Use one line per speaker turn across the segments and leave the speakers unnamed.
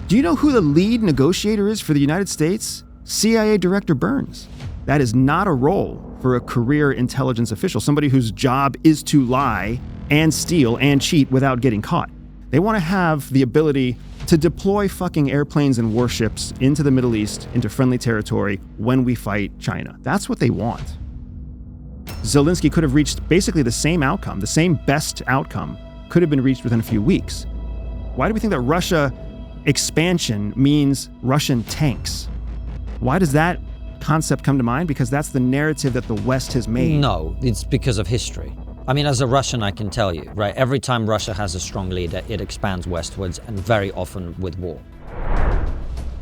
Do you know who the lead negotiator is for the United States? CIA Director Burns. That is not a role for a career intelligence official, somebody whose job is to lie and steal and cheat without getting caught. They want to have the ability to deploy fucking airplanes and warships into the Middle East, into friendly territory when we fight China. That's what they want. Zelensky could have reached basically the same outcome, the same best outcome could have been reached within a few weeks. Why do we think that Russia expansion means Russian tanks? Why does that concept come to mind? Because that's the narrative that the West has made.
No, it's because of history. I mean, as a Russian, I can tell you, right? Every time Russia has a strong leader, it expands westwards, and very often with war.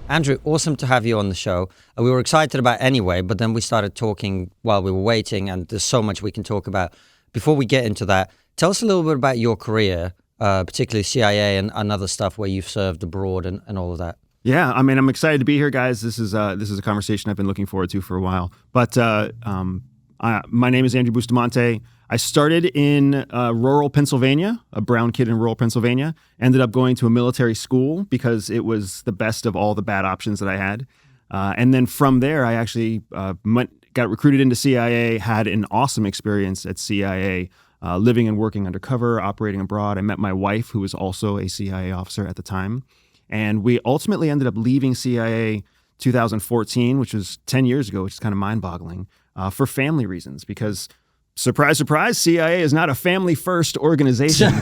Andrew, awesome to have you on the show. We were excited about it anyway, but then we started talking while we were waiting, and there's so much we can talk about. Before we get into that, tell us a little bit about your career, particularly CIA and other stuff where you've served abroad and all of that.
Yeah, I mean, I'm excited to be here, guys. This is a conversation I've been looking forward to for a while. But my name is Andrew Bustamante. I started in rural Pennsylvania, a brown kid in rural Pennsylvania. Ended up going to a military school because it was the best of all the bad options that I had. And then from there, I actually got recruited into CIA, had an awesome experience at CIA, living and working undercover, operating abroad. I met my wife, who was also a CIA officer at the time. And we ultimately ended up leaving CIA 2014, which was 10 years ago, which is kind of mind-boggling, for family reasons. Because, surprise, surprise, CIA is not a family-first organization.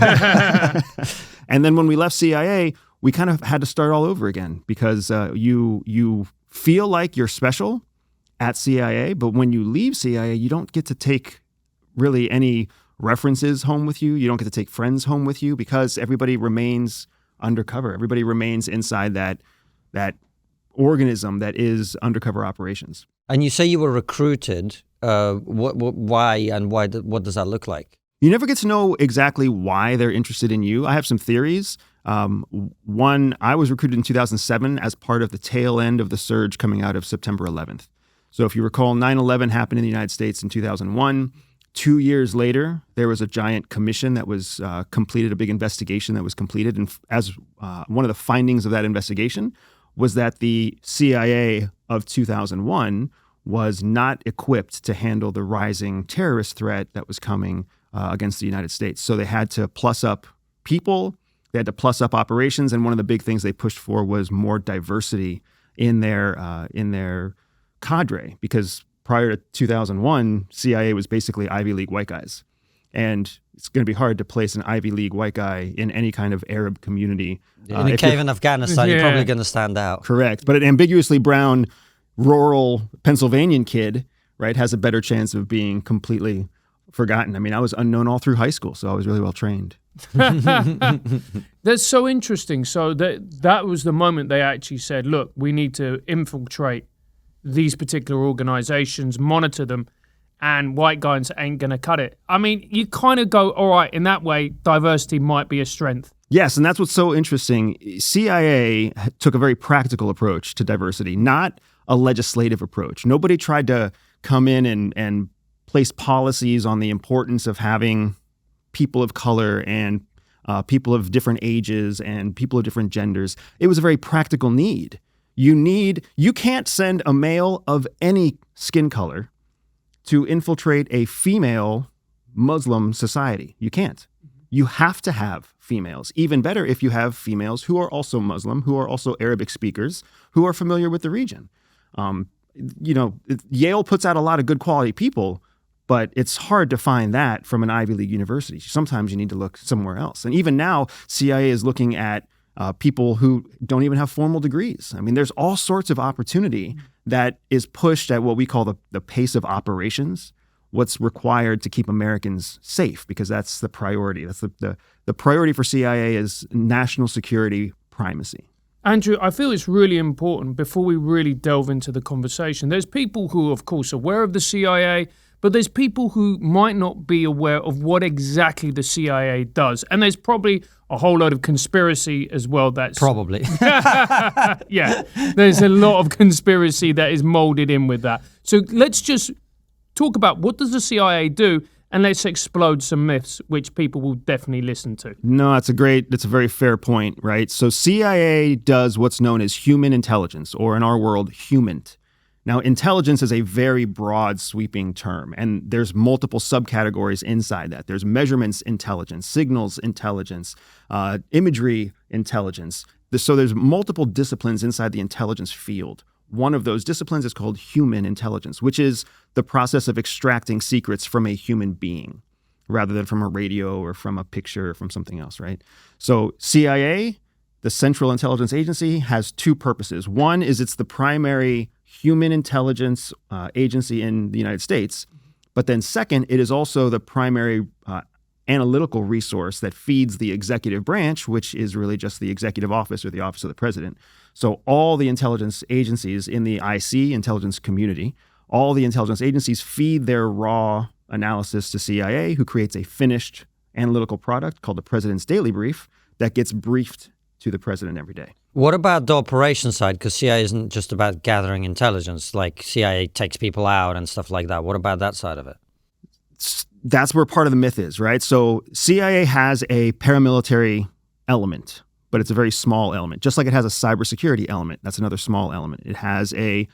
And then when we left CIA, we kind of had to start all over again because you feel like you're special at CIA, but when you leave CIA, you don't get to take really any references home with you. You don't get to take friends home with you because everybody remains undercover. Everybody remains inside that organism that is undercover operations.
And you say you were recruited. Why and why? What does that look like?
You never get to know exactly why they're interested in you. I have some theories. One, I was recruited in 2007 as part of the tail end of the surge coming out of September 11th. So if you recall, 9/11 happened in the United States in 2001. 2 years later, there was a giant commission that was completed, a big investigation that was completed. And as one of the findings of that investigation was that the CIA of 2001 was not equipped to handle the rising terrorist threat that was coming against the United States. So they had to plus up people, they had to plus up operations, and one of the big things they pushed for was more diversity in their cadre, because prior to 2001, CIA was basically Ivy League white guys. And it's going to be hard to place an Ivy League white guy in any kind of Arab community.
In a cave in Afghanistan, you're probably going to stand out.
Correct. But an ambiguously brown, rural Pennsylvanian kid, right, has a better chance of being completely forgotten. I mean, I was unknown all through high school, so I was really well trained.
That's so interesting. So that was the moment they actually said, look, we need to infiltrate these particular organizations, monitor them, and white guys ain't going to cut it. I mean, you kind of go, all right, in that way, diversity might be a strength.
Yes, and that's what's so interesting. CIA took a very practical approach to diversity, not a legislative approach. Nobody tried to come in and place policies on the importance of having people of color and people of different ages and people of different genders. It was a very practical need. You can't send a male of any skin color to infiltrate a female Muslim society. You can't. You have to have females. Even better if you have females who are also Muslim, who are also Arabic speakers, who are familiar with the region. Yale puts out a lot of good quality people, but it's hard to find that from an Ivy League university. Sometimes you need to look somewhere else. And even now, CIA is looking at people who don't even have formal degrees. I mean, there's all sorts of opportunity that is pushed at what we call the pace of operations, what's required to keep Americans safe, because that's the priority. That's the priority for CIA is national security primacy.
Andrew, I feel it's really important before we really delve into the conversation. There's people who, of course, are aware of the CIA, but there's people who might not be aware of what exactly the CIA does. And there's probably a whole lot of conspiracy as well. That's
probably.
Yeah, there's a lot of conspiracy that is molded in with that. So let's just talk about what does the CIA do and let's explode some myths which people will definitely listen to.
No, that's a very fair point, right? So CIA does what's known as human intelligence, or in our world, humant. Now, intelligence is a very broad, sweeping term, and there's multiple subcategories inside that. There's measurements intelligence, signals intelligence, imagery intelligence. So there's multiple disciplines inside the intelligence field. One of those disciplines is called human intelligence, which is the process of extracting secrets from a human being rather than from a radio or from a picture or from something else, right? So CIA, the Central Intelligence Agency, has two purposes. One is it's the primary human intelligence agency in the United States. But then second, it is also the primary analytical resource that feeds the executive branch, which is really just the executive office or the office of the president. So all the intelligence agencies in the IC, intelligence community, all the intelligence agencies feed their raw analysis to CIA, who creates a finished analytical product called the President's Daily Brief that gets briefed to the president every day.
What about the operation side? Because CIA isn't just about gathering intelligence, like CIA takes people out and stuff like that. What about that side of it?
That's where part of the myth is, right? So CIA has a paramilitary element, but it's a very small element, just like it has a cybersecurity element. That's another small element. It has an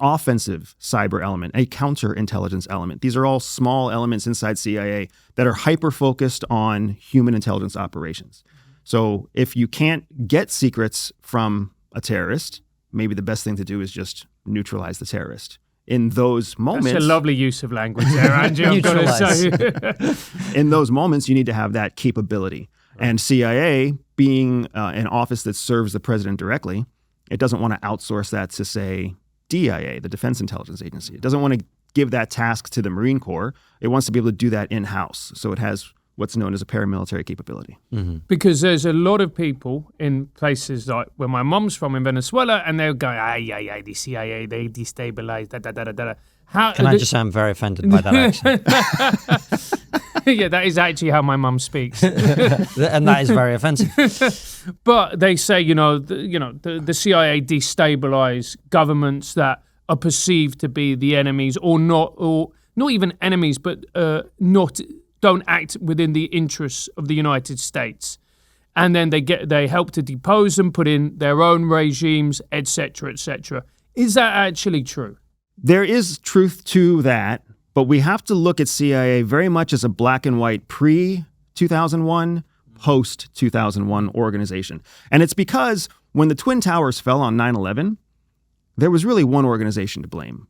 offensive cyber element, a counterintelligence element. These are all small elements inside CIA that are hyper-focused on human intelligence operations. So if you can't get secrets from a terrorist, maybe the best thing to do is just neutralize the terrorist. In those moments...
That's a lovely use of language there, Angie, I've got to say.
In those moments, you need to have that capability. Right. And CIA, being an office that serves the president directly, it doesn't want to outsource that to, say, DIA, the Defense Intelligence Agency. It doesn't want to give that task to the Marine Corps. It wants to be able to do that in-house. So it has what's known as a paramilitary capability.
Mm-hmm. Because there's a lot of people in places like where my mom's from in Venezuela, and they'll go, the CIA, they destabilize, da-da-da-da-da.
Can I just say I'm very offended by that accent?
Yeah, that is actually how my mum speaks.
And that is very offensive.
But they say, the CIA destabilize governments that are perceived to be the enemies or not even enemies, but don't act within the interests of the United States. And then they help to depose them, put in their own regimes, etc., etc. Is that actually true?
There is truth to that, but we have to look at CIA very much as a black and white pre-2001, post-2001 organization. And it's because when the Twin Towers fell on 9/11, there was really one organization to blame,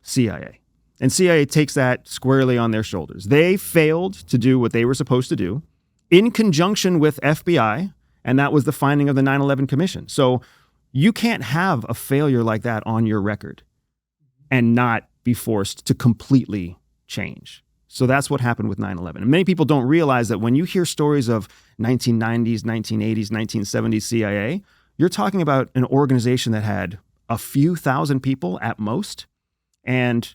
CIA. And CIA takes that squarely on their shoulders. They failed to do what they were supposed to do in conjunction with FBI, and that was the finding of the 9/11 Commission. So you can't have a failure like that on your record and not be forced to completely change. So that's what happened with 9/11. And many people don't realize that when you hear stories of 1990s, 1980s, 1970s CIA, you're talking about an organization that had a few thousand people at most and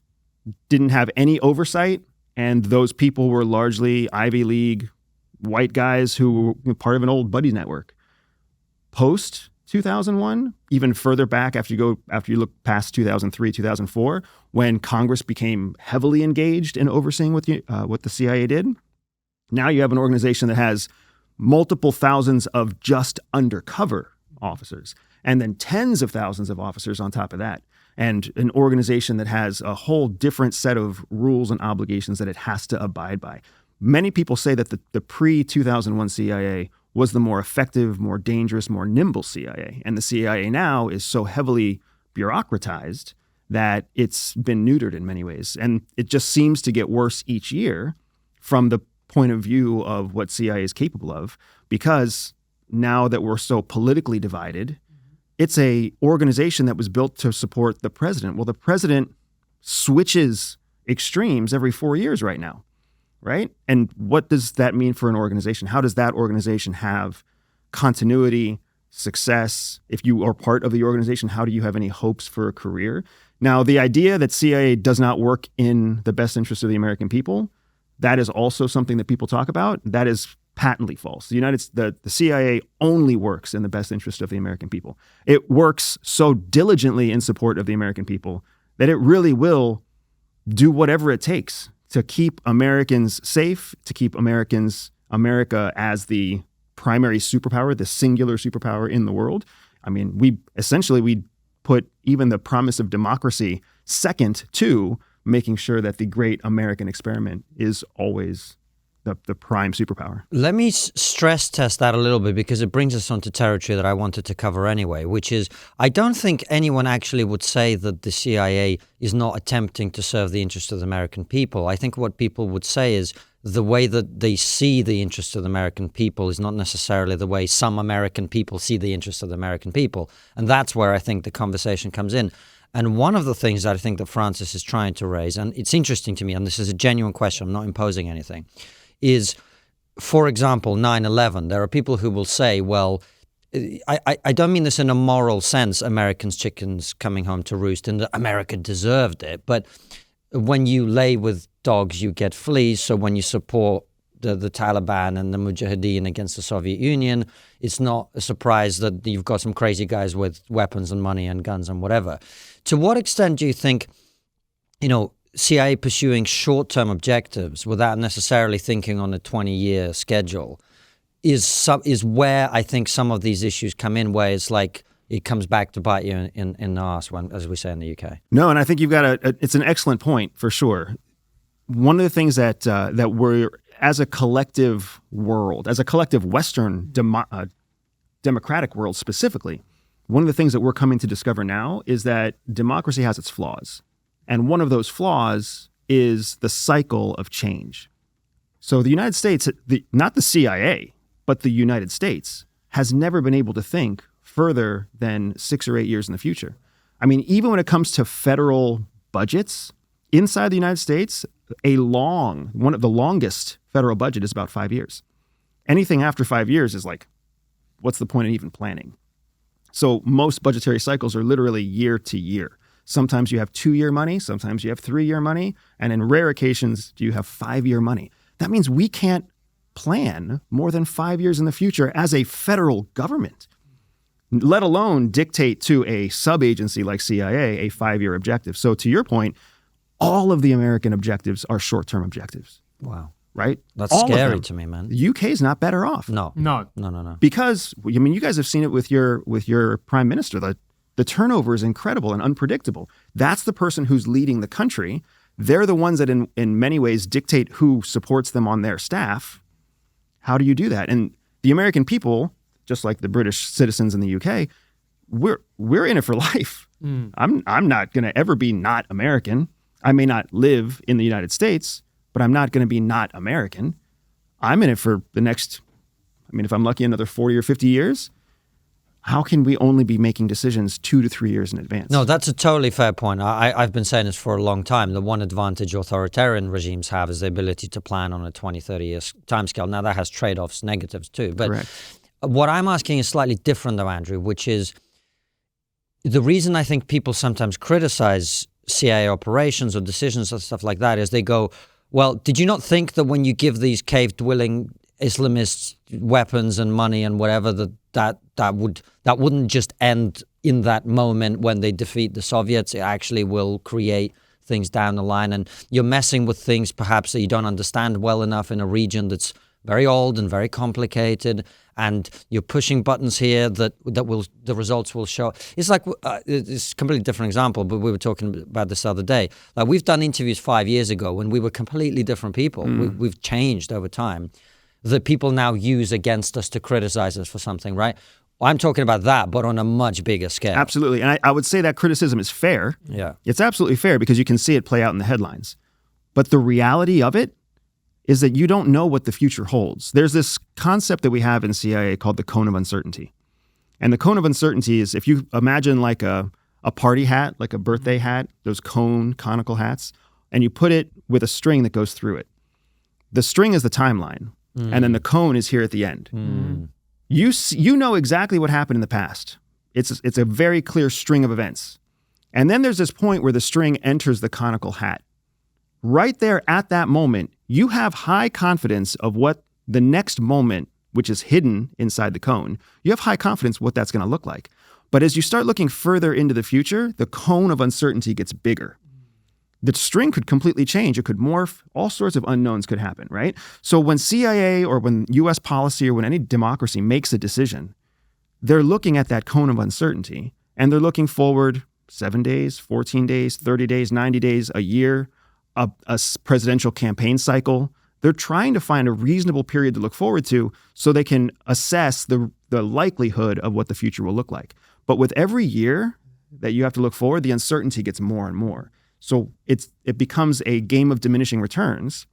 didn't have any oversight, and those people were largely Ivy League white guys who were part of an old buddy network. Post 2001, even further back after you look past 2003, 2004, when Congress became heavily engaged in overseeing what the CIA did, now you have an organization that has multiple thousands of just undercover officers, and then tens of thousands of officers on top of that. And an organization that has a whole different set of rules and obligations that it has to abide by. Many people say that the pre-2001 CIA was the more effective, more dangerous, more nimble CIA. And the CIA now is so heavily bureaucratized that it's been neutered in many ways. And it just seems to get worse each year from the point of view of what CIA is capable of, because now that we're so politically divided, it's a organization that was built to support the president. Well, the president switches extremes every 4 years right now, right? And what does that mean for an organization? How does that organization have continuity, success? If you are part of the organization, how do you have any hopes for a career? Now, the idea that CIA does not work in the best interest of the American people, that is also something that people talk about. That is patently false. The CIA only works in the best interest of the American people. It works so diligently in support of the American people that it really will do whatever it takes to keep Americans safe, to keep America as the primary superpower, the singular superpower in the world. I mean, we put even the promise of democracy second to making sure that the great American experiment is always the prime superpower.
Let me stress test that a little bit, because it brings us onto territory that I wanted to cover anyway, which is I don't think anyone actually would say that the CIA is not attempting to serve the interests of the American people. I think what people would say is the way that they see the interests of the American people is not necessarily the way some American people see the interests of the American people. And that's where I think the conversation comes in. And one of the things that I think that Francis is trying to raise, and it's interesting to me, and this is a genuine question, I'm not imposing anything, is, for example, 9/11. There are people who will say, well, I don't mean this in a moral sense, Americans' chickens coming home to roost, and that America deserved it. But when you lay with dogs, you get fleas. So when you support the Taliban and the Mujahideen against the Soviet Union, it's not a surprise that you've got some crazy guys with weapons and money and guns and whatever. To what extent do you think, CIA pursuing short-term objectives without necessarily thinking on a 20-year schedule is where I think some of these issues come in, where it's like it comes back to bite you in the arse, as we say in the UK.
No, and I think you've got it's an excellent point for sure. One of the things that we're, as a collective world, as a collective Western democratic world specifically, one of the things that we're coming to discover now is that democracy has its flaws. And one of those flaws is the cycle of change. So the United States, not the CIA, but the United States, has never been able to think further than 6 or 8 years in the future. I mean, even when it comes to federal budgets, inside the United States, one of the longest federal budget is about 5 years. Anything after 5 years is like, what's the point of even planning? So most budgetary cycles are literally year to year. Sometimes you have 2-year money, sometimes you have 3-year money, and in rare occasions, you have 5-year money. That means we can't plan more than 5 years in the future as a federal government, let alone dictate to a sub-agency like CIA a 5-year objective. So to your point, all of the American objectives are short-term objectives.
Wow.
Right?
That's scary to me, man.
The UK is not better off.
No.
Because, I mean, you guys have seen it with your prime minister. The turnover is incredible and unpredictable. That's the person who's leading the country. They're the ones that in many ways dictate who supports them on their staff. How do you do that? And the American people, just like the British citizens in the UK, we're in it for life. I'm not going to ever be not American. I may not live in the United States, but I'm not going to be not American. I'm in it for the next, if I'm lucky, another 40 or 50 years. How can we only be making decisions 2 to 3 years in advance?
No, that's a totally fair point. I've been saying this for a long time. The one advantage authoritarian regimes have is the ability to plan on a 20, 30 years timescale. Now, that has trade-offs, negatives too. But
Correct.
What I'm asking is slightly different though, Andrew, which is the reason I think people sometimes criticize CIA operations or decisions or stuff like that is they go, well, did you not think that when you give these cave-dwelling Islamists weapons and money and whatever, that wouldn't just end in that moment when they defeat the Soviets? It actually will create things down the line, and you're messing with things perhaps that you don't understand well enough in a region that's very old and very complicated, and you're pushing buttons here that the results will show. It's like it's a completely different example, but we were talking about this the other day. Like, we've done interviews 5 years ago when we were completely different people. We've changed over time, that people now use against us to criticize us for something, right? I'm talking about that, but on a much bigger scale.
Absolutely. And I would say that criticism is fair.
Yeah.
It's absolutely fair because you can see it play out in the headlines. But the reality of it is that you don't know what the future holds. There's this concept that we have in CIA called the cone of uncertainty. And the cone of uncertainty is, if you imagine like a party hat, like a birthday hat, those conical hats, and you put it with a string that goes through it. The string is the timeline. And then the cone is here at the end. You know exactly what happened in the past. It's a very clear string of events. And then there's this point where the string enters the conical hat. Right there at that moment, you have high confidence of what the next moment, which is hidden inside the cone, you have high confidence what that's going to look like. But as you start looking further into the future, the cone of uncertainty gets bigger. the string could completely change. It could morph. All sorts of unknowns could happen, right? So when CIA or when U.S. policy or when any democracy makes a decision, they're looking at that cone of uncertainty, and they're looking forward 7 days, 14 days, 30 days, 90 days, a year, a presidential campaign cycle. They're trying to find a reasonable period to look forward to so they can assess the likelihood of what the future will look like. But with every year that you have to look forward, the uncertainty gets more and more. So it becomes a game of diminishing returns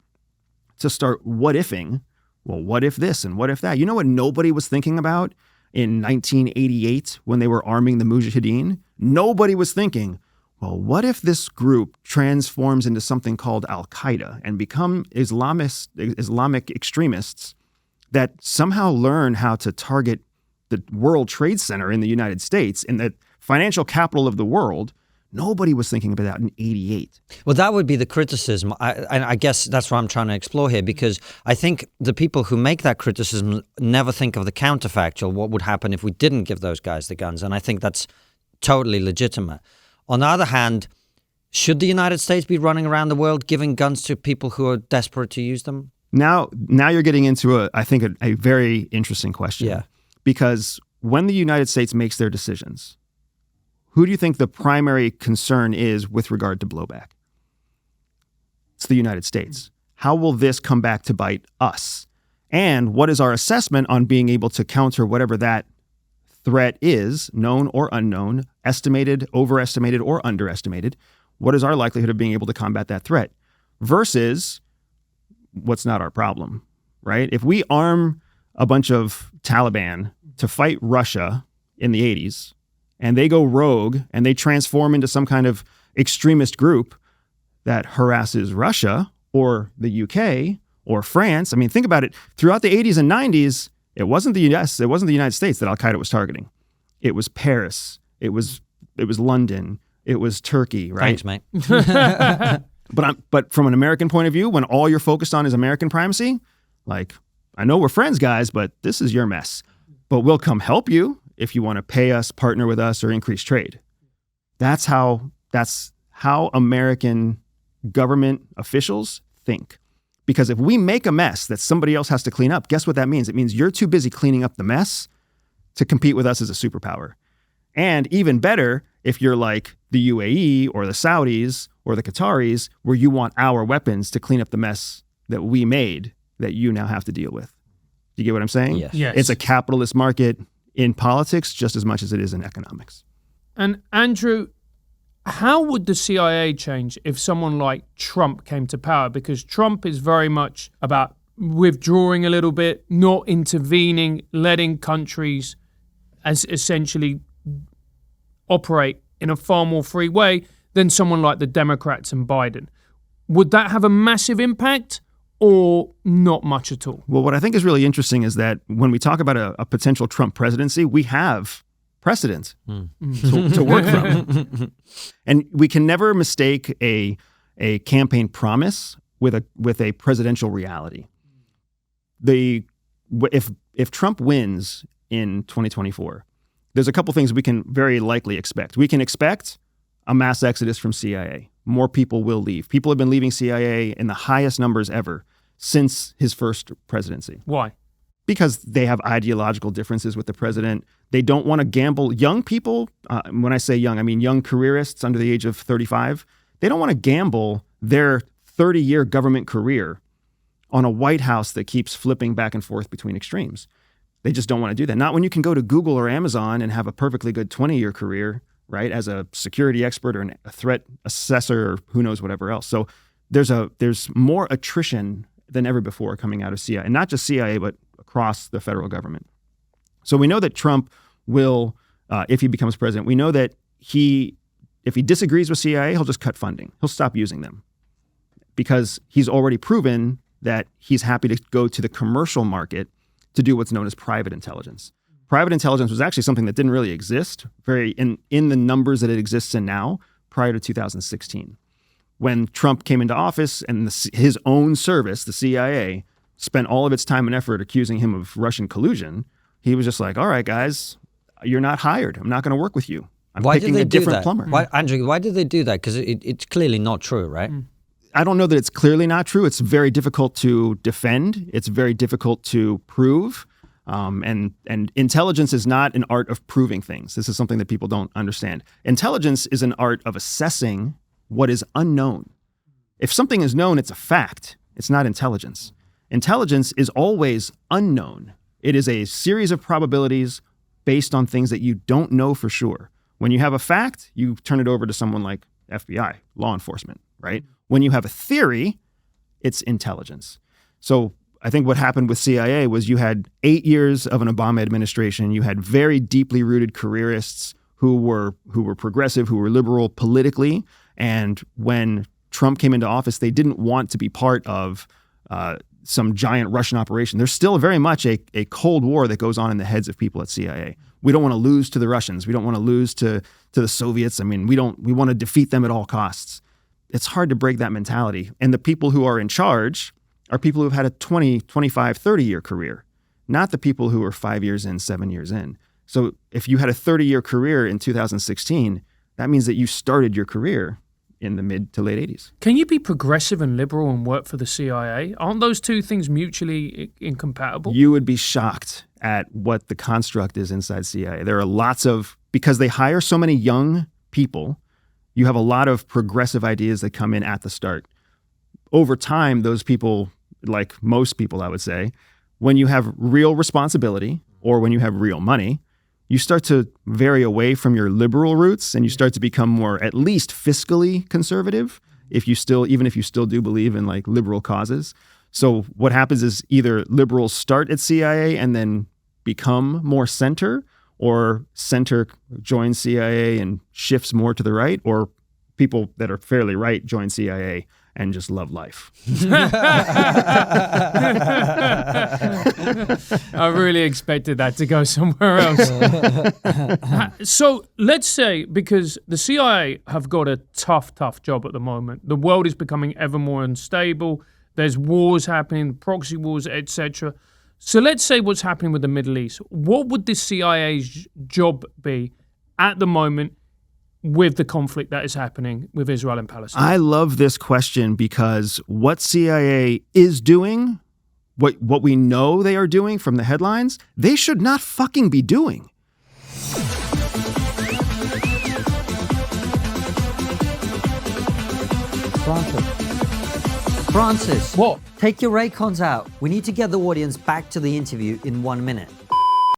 to start what-ifing. Well, what if this and what if that? You know what nobody was thinking about in 1988 when they were arming the Mujahideen? Nobody was thinking, well, what if this group transforms into something called Al-Qaeda and become Islamic extremists that somehow learn how to target the World Trade Center in the United States, in the financial capital of the world? Nobody was thinking about that in 88.
Well, that would be the criticism. And I guess that's what I'm trying to explore here, because I think the people who make that criticism never think of the counterfactual, what would happen if we didn't give those guys the guns. And I think that's totally legitimate. On the other hand, should the United States be running around the world giving guns to people who are desperate to use them?
Now you're getting into I think a very interesting question.
Yeah.
Because when the United States makes their decisions, who do you think the primary concern is with regard to blowback? It's the United States. How will this come back to bite us? And what is our assessment on being able to counter whatever that threat is, known or unknown, estimated, overestimated, or underestimated? What is our likelihood of being able to combat that threat? Versus what's not our problem, right? If we arm a bunch of Taliban to fight Russia in the 80s, and they go rogue and they transform into some kind of extremist group that harasses Russia or the UK or France. I mean, think about it. Throughout the 80s and 90s, it wasn't the US, it wasn't the United States that Al-Qaeda was targeting. It was Paris. It was London. It was Turkey, right?
Thanks, mate.
But from an American point of view, when all you're focused on is American primacy, like, I know we're friends, guys, but this is your mess. But we'll come help you if you want to pay us, partner with us, or increase trade. That's how American government officials think. Because if we make a mess that somebody else has to clean up, guess what that means? It means you're too busy cleaning up the mess to compete with us as a superpower. And even better, if you're like the UAE or the Saudis or the Qataris, where you want our weapons to clean up the mess that we made that you now have to deal with. Do you get what I'm saying?
Yes.
Yes.
It's a capitalist market in politics just as much as it is in economics.
And Andrew, how would the CIA change if someone like Trump came to power? Because Trump is very much about withdrawing a little bit, not intervening, letting countries as essentially operate in a far more free way than someone like the Democrats and Biden. Would that have a massive impact or not much at all?
Well, what I think is really interesting is that when we talk about a potential Trump presidency, we have precedent to work from. And we can never mistake a campaign promise with a presidential reality. If Trump wins in 2024, there's a couple things we can very likely expect. We can expect a mass exodus from CIA. More people will leave. People have been leaving CIA in the highest numbers ever since his first presidency.
Why?
Because they have ideological differences with the president. They don't want to gamble. Young people, when I say young, I mean young careerists under the age of 35, they don't want to gamble their 30-year government career on a White House that keeps flipping back and forth between extremes. They just don't want to do that. Not when you can go to Google or Amazon and have a perfectly good 20-year career, right, as a security expert or a threat assessor or who knows whatever else. So there's more attrition than ever before coming out of CIA, and not just CIA, but across the federal government. So we know that Trump will, if he becomes president, we know that if he disagrees with CIA, he'll just cut funding. He'll stop using them because he's already proven that he's happy to go to the commercial market to do what's known as private intelligence. Private intelligence was actually something that didn't really exist in the numbers that it exists in now prior to 2016. When Trump came into office and his own service, the CIA, spent all of its time and effort accusing him of Russian collusion, he was just like, all right, guys, you're not hired. I'm not going to work with you. I'm
Why
picking
did they
a different
do that?
plumber.
Andrew, why did they do that? Because it's clearly not true, right?
I don't know that it's clearly not true. It's very difficult to defend. It's very difficult to prove. And intelligence is not an art of proving things. This is something that people don't understand. Intelligence is an art of assessing what is unknown. If something is known, it's a fact. It's not intelligence. Intelligence is always unknown. It is a series of probabilities based on things that you don't know for sure. When you have a fact, you turn it over to someone like FBI, law enforcement, right? When you have a theory, it's intelligence. So I think what happened with CIA was you had 8 years of an Obama administration. You had very deeply rooted careerists who were progressive, who were liberal politically. And when Trump came into office, they didn't want to be part of some giant Russian operation. There's still very much a Cold War that goes on in the heads of people at CIA. We don't want to lose to the Russians. We don't want to lose to the Soviets. I mean, we want to defeat them at all costs. It's hard to break that mentality. And the people who are in charge are people who've had a 20, 25, 30-year career, not the people who are 5 years in, 7 years in. So if you had a 30-year career in 2016, that means that you started your career in the mid to late 80s.
Can you be progressive and liberal and work for the CIA? Aren't those two things mutually incompatible?
You would be shocked at what the construct is inside CIA. There are lots of, because they hire so many young people, you have a lot of progressive ideas that come in at the start. Over time, those people, like most people, I would say, when you have real responsibility or when you have real money, you start to vary away from your liberal roots and you start to become more, at least fiscally conservative, even if you still do believe in like liberal causes. So what happens is either liberals start at CIA and then become more center, or center joins CIA and shifts more to the right, or people that are fairly right join CIA and just love life.
I really expected that to go somewhere else. So let's say, because the CIA have got a tough job at the moment. The world is becoming ever more unstable. There's wars happening, proxy wars, etc. So let's say what's happening with the Middle East. What would the CIA's job be at the moment with the conflict that is happening with Israel and Palestine?
I love this question because what CIA is doing, what we know they are doing from the headlines, they should not fucking be doing.
Francis.
What?
Take your Raycons out. We need to get the audience back to the interview in 1 minute.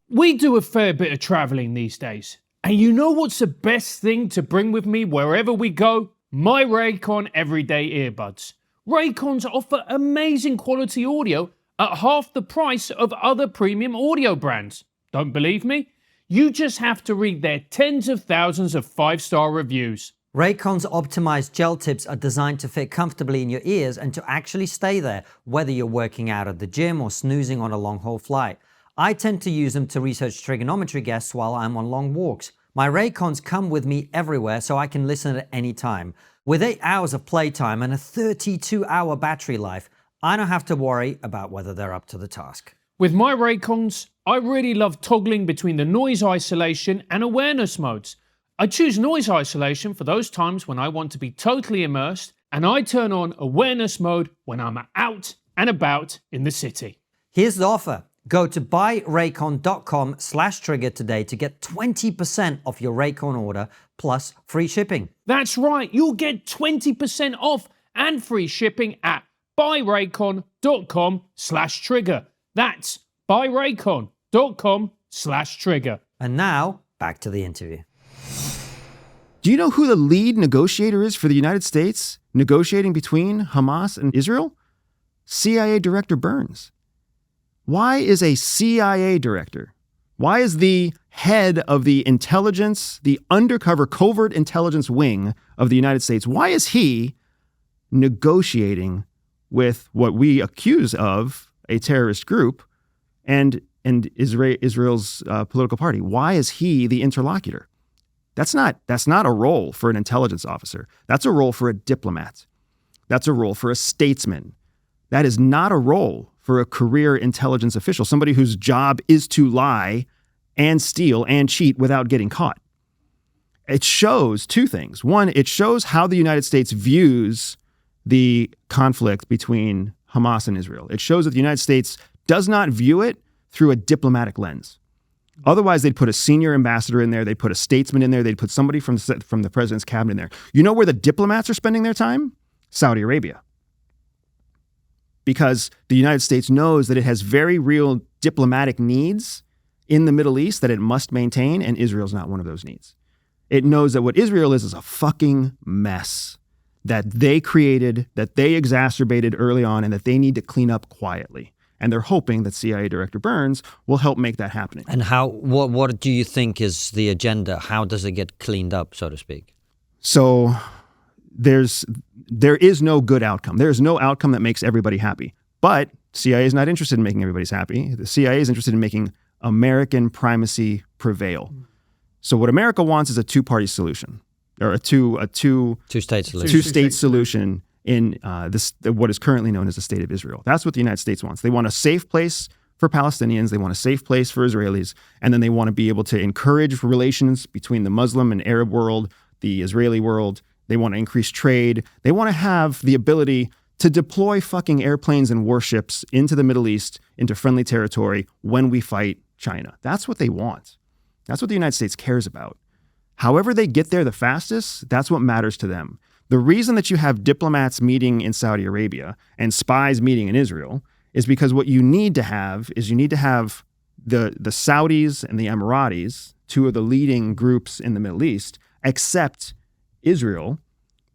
We do a fair bit of traveling these days. And you know what's the best thing to bring with me wherever we go? My Raycon Everyday Earbuds. Raycons offer amazing quality audio at half the price of other premium audio brands. Don't believe me? You just have to read their tens of thousands of 5-star reviews.
Raycon's optimized gel tips are designed to fit comfortably in your ears and to actually stay there, whether you're working out at the gym or snoozing on a long-haul flight. I tend to use them to research trigonometry guests while I'm on long walks. My Raycons come with me everywhere so I can listen at any time. With 8 hours of playtime and a 32-hour battery life, I don't have to worry about whether they're up to the task.
With my Raycons, I really love toggling between the noise isolation and awareness modes. I choose noise isolation for those times when I want to be totally immersed, and I turn on awareness mode when I'm out and about in the city.
Here's the offer. Go to buyraycon.com/trigger today to get 20% off your Raycon order plus free shipping.
That's right, you'll get 20% off and free shipping at buyraycon.com/trigger. That's buyraycon.com/trigger.
And now, back to the interview.
Do you know who the lead negotiator is for the United States negotiating between Hamas and Israel? CIA Director Burns. Why is a CIA director? Why is the head of the intelligence, the undercover covert intelligence wing of the United States, why is he negotiating with what we accuse of a terrorist group and Israel's political party? Why is he the interlocutor? That's not a role for an intelligence officer. That's a role for a diplomat. That's a role for a statesman. That is not a role for a career intelligence official, somebody whose job is to lie and steal and cheat without getting caught. it shows two things. One, it shows how the United States views the conflict between Hamas and Israel. It shows that the United States does not view it through a diplomatic lens. Otherwise, they'd put a senior ambassador in there, they'd put a statesman in there, they'd put somebody from the president's cabinet in there. You know where the diplomats are spending their time? Saudi Arabia. Because the United States knows that it has very real diplomatic needs in the Middle East that it must maintain, and Israel's not one of those needs. It knows that what Israel is a fucking mess that they created, that they exacerbated early on, and that they need to clean up quietly. And they're hoping that CIA Director Burns will help make that happen.
And what do you think is the agenda? How does it get cleaned up, so to speak?
So there is no good outcome. There is no outcome that makes everybody happy. But CIA is not interested in making everybody happy. The CIA is interested in making American primacy prevail. So what America wants is a two-party solution, or a two-state solution in what is currently known as the State of Israel. That's what the United States wants. They want a safe place for Palestinians. They want a safe place for Israelis. And then they want to be able to encourage relations between the Muslim and Arab world, the Israeli world. They want to increase trade. They want to have the ability to deploy fucking airplanes and warships into the Middle East, into friendly territory when we fight China. That's what they want. That's what the United States cares about. However they get there the fastest, that's what matters to them. The reason that you have diplomats meeting in Saudi Arabia and spies meeting in Israel is because what you need to have is the Saudis and the Emiratis, two of the leading groups in the Middle East, accept Israel,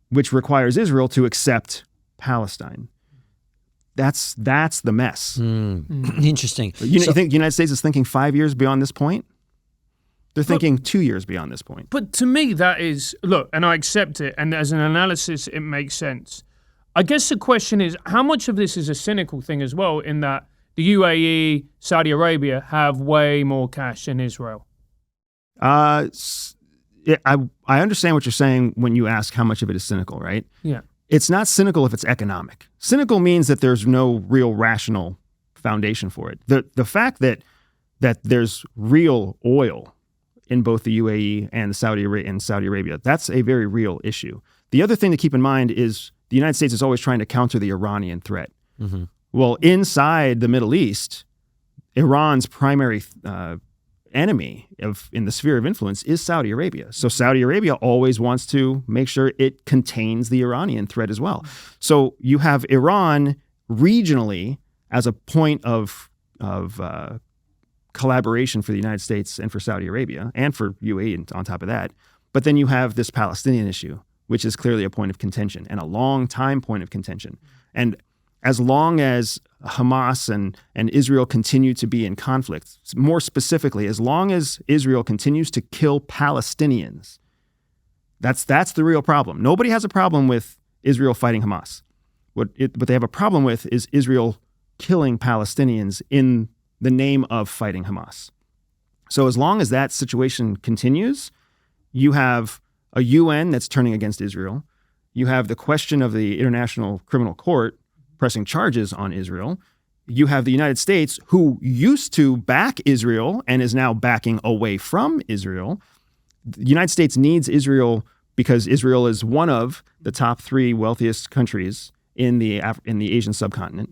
which requires Israel to accept Palestine. That's the mess.
Interesting.
You think the United States is thinking 5 years beyond this point? They're thinking 2 years beyond this point.
But to me, that is, look, and I accept it, and as an analysis, it makes sense. I guess the question is, how much of this is a cynical thing as well, in that the UAE, Saudi Arabia have way more cash than Israel?
I understand what you're saying when you ask how much of it is cynical, right?
Yeah.
It's not cynical if it's economic. Cynical means that there's no real rational foundation for it. The fact that there's real oil in both the UAE and Saudi Arabia, that's a very real issue. The other thing to keep in mind is the United States is always trying to counter the Iranian threat. Mm-hmm. Well, inside the Middle East, Iran's primary enemy in the sphere of influence is Saudi Arabia. So Saudi Arabia always wants to make sure it contains the Iranian threat as well. So you have Iran regionally as a point of collaboration for the United States and for Saudi Arabia and for UAE and on top of that. But then you have this Palestinian issue, which is clearly a point of contention and a long time point of contention. And as long as Hamas and Israel continue to be in conflict, more specifically, as long as Israel continues to kill Palestinians, that's the real problem. Nobody has a problem with Israel fighting Hamas. What they have a problem with is Israel killing Palestinians in the name of fighting Hamas. So as long as that situation continues, you have a UN that's turning against Israel. You have the question of the International Criminal Court pressing charges on Israel. You have the United States, who used to back Israel and is now backing away from Israel. The United States needs Israel because Israel is one of the top 3 wealthiest countries in the Asian subcontinent.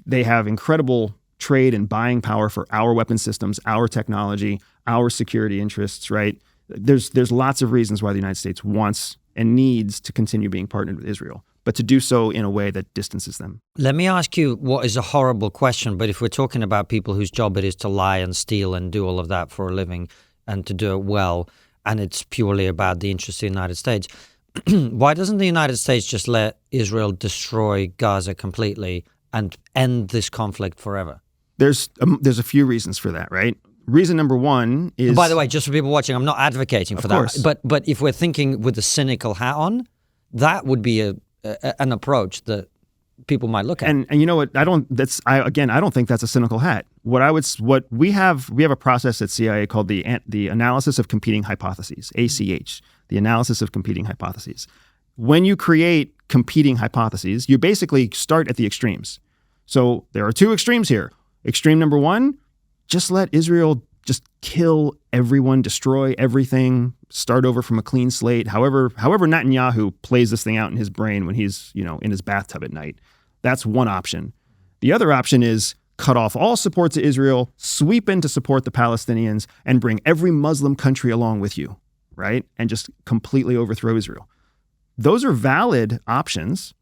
They have incredible trade and buying power for our weapon systems, our technology, our security interests, right? There's lots of reasons why the United States wants and needs to continue being partnered with Israel, but to do so in a way that distances them.
Let me ask you what is a horrible question, but if we're talking about people whose job it is to lie and steal and do all of that for a living and to do it well, and it's purely about the interests of the United States, why doesn't the United States just let Israel destroy Gaza completely and end this conflict forever?
There's a few reasons for that, right? Reason number one is...
And by the way, just for people watching, I'm not advocating for that. But if we're thinking with a cynical hat on, that would be an approach that people might look at.
And you know what? I don't think that's a cynical hat. We have a process at CIA called the analysis of competing hypotheses, ACH, the analysis of competing hypotheses. When you create competing hypotheses, you basically start at the extremes. So there are 2 extremes here. Extreme number 1, just let Israel just kill everyone, destroy everything, start over from a clean slate. However Netanyahu plays this thing out in his brain when he's, in his bathtub at night. That's one option. The other option is cut off all support to Israel, sweep in to support the Palestinians, and bring every Muslim country along with you, right? And just completely overthrow Israel. Those are valid options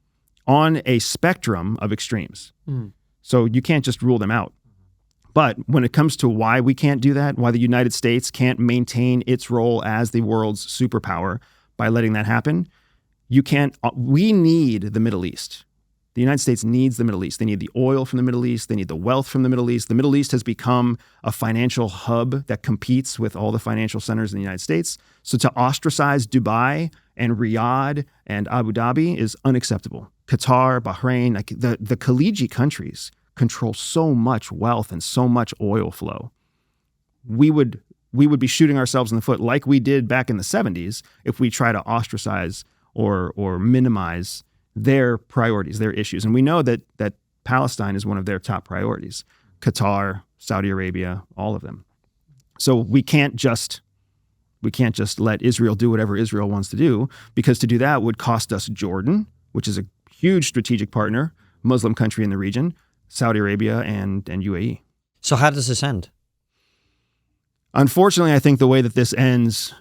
on a spectrum of extremes. So you can't just rule them out. But when it comes to why we can't do that, why the United States can't maintain its role as the world's superpower by letting that happen, we need the Middle East. The United States needs the Middle East. They need the oil from the Middle East. They need the wealth from the Middle East. The Middle East has become a financial hub that competes with all the financial centers in the United States. So to ostracize Dubai and Riyadh and Abu Dhabi is unacceptable. Qatar, Bahrain, like the Khaliji countries control so much wealth and so much oil flow. We would be shooting ourselves in the foot like we did back in the 70s if we try to ostracize or minimize their priorities, their issues. And we know that Palestine is one of their top priorities. Qatar, Saudi Arabia, all of them. So we can't just let Israel do whatever Israel wants to do, because to do that would cost us Jordan, which is a huge strategic partner, Muslim country in the region, Saudi Arabia and UAE.
So how does this end?
Unfortunately, I think the way that this ends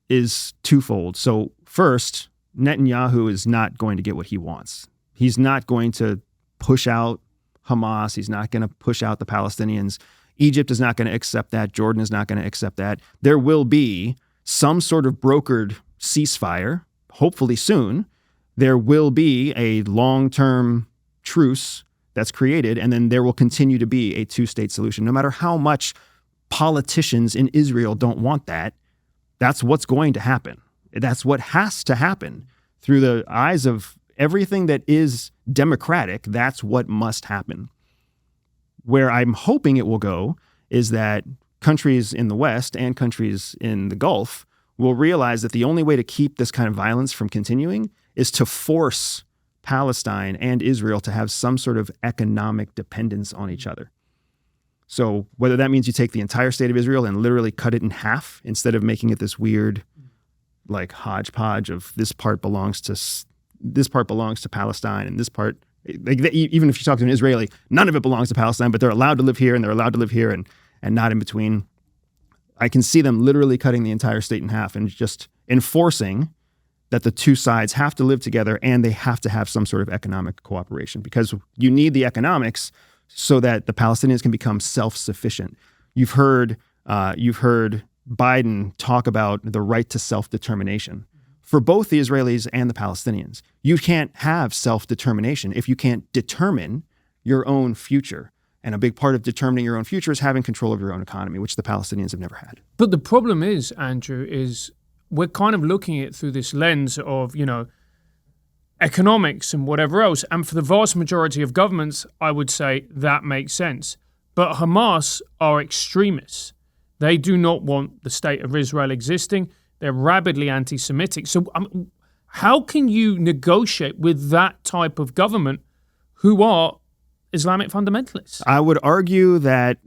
is twofold. So first, Netanyahu is not going to get what he wants. He's not going to push out Hamas. He's not going to push out the Palestinians. Egypt is not going to accept that. Jordan is not going to accept that. There will be some sort of brokered ceasefire, hopefully soon. There will be a long-term truce that's created, and then there will continue to be a two-state solution. No matter how much politicians in Israel don't want that, that's what's going to happen. That's what has to happen. Through the eyes of everything that is democratic, that's what must happen. Where I'm hoping it will go is that countries in the West and countries in the Gulf will realize that the only way to keep this kind of violence from continuing is to force Palestine and Israel to have some sort of economic dependence on each other. So whether that means you take the entire state of Israel and literally cut it in half instead of making it this weird, like hodgepodge of this part belongs to Palestine and this part, like, even if you talk to an Israeli, none of it belongs to Palestine, but they're allowed to live here and they're allowed to live here and not in between. I can see them literally cutting the entire state in half and just enforcing that the two sides have to live together and they have to have some sort of economic cooperation, because you need the economics so that the Palestinians can become self-sufficient. You've heard Biden talk about the right to self-determination. For both the Israelis and the Palestinians, you can't have self-determination if you can't determine your own future. And a big part of determining your own future is having control of your own economy, which the Palestinians have never had.
But the problem is, Andrew, is we're kind of looking at it through this lens of, economics and whatever else. And for the vast majority of governments, I would say that makes sense. But Hamas are extremists. They do not want the state of Israel existing. They're rabidly anti-Semitic. So how can you negotiate with that type of government who are Islamic fundamentalists?
I would argue that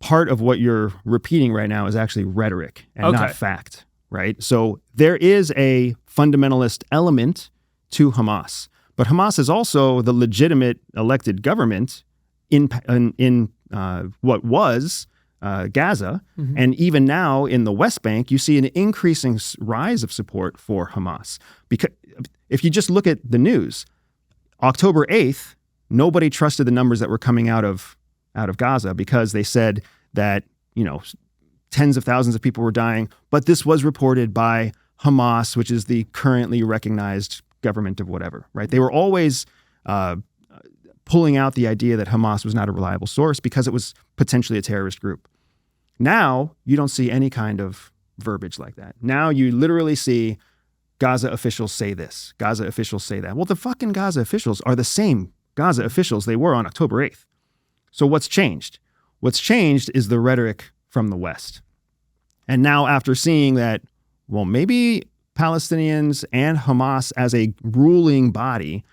part of what you're repeating right now is actually rhetoric and not fact, right? So there is a fundamentalist element to Hamas, but Hamas is also the legitimate elected government in what was Gaza. Mm-hmm. And even now in the West Bank, you see an increasing rise of support for Hamas. Because if you just look at the news, October 8th, nobody trusted the numbers that were coming out of Gaza, because they said that, tens of thousands of people were dying. But this was reported by Hamas, which is the currently recognized government of whatever, right? They were always pulling out the idea that Hamas was not a reliable source because it was potentially a terrorist group. Now, you don't see any kind of verbiage like that. Now you literally see Gaza officials say this, Gaza officials say that. Well, the fucking Gaza officials are the same Gaza officials they were on October 8th. So what's changed? What's changed is the rhetoric from the West. And now after seeing that, well, maybe Palestinians and Hamas as a ruling body,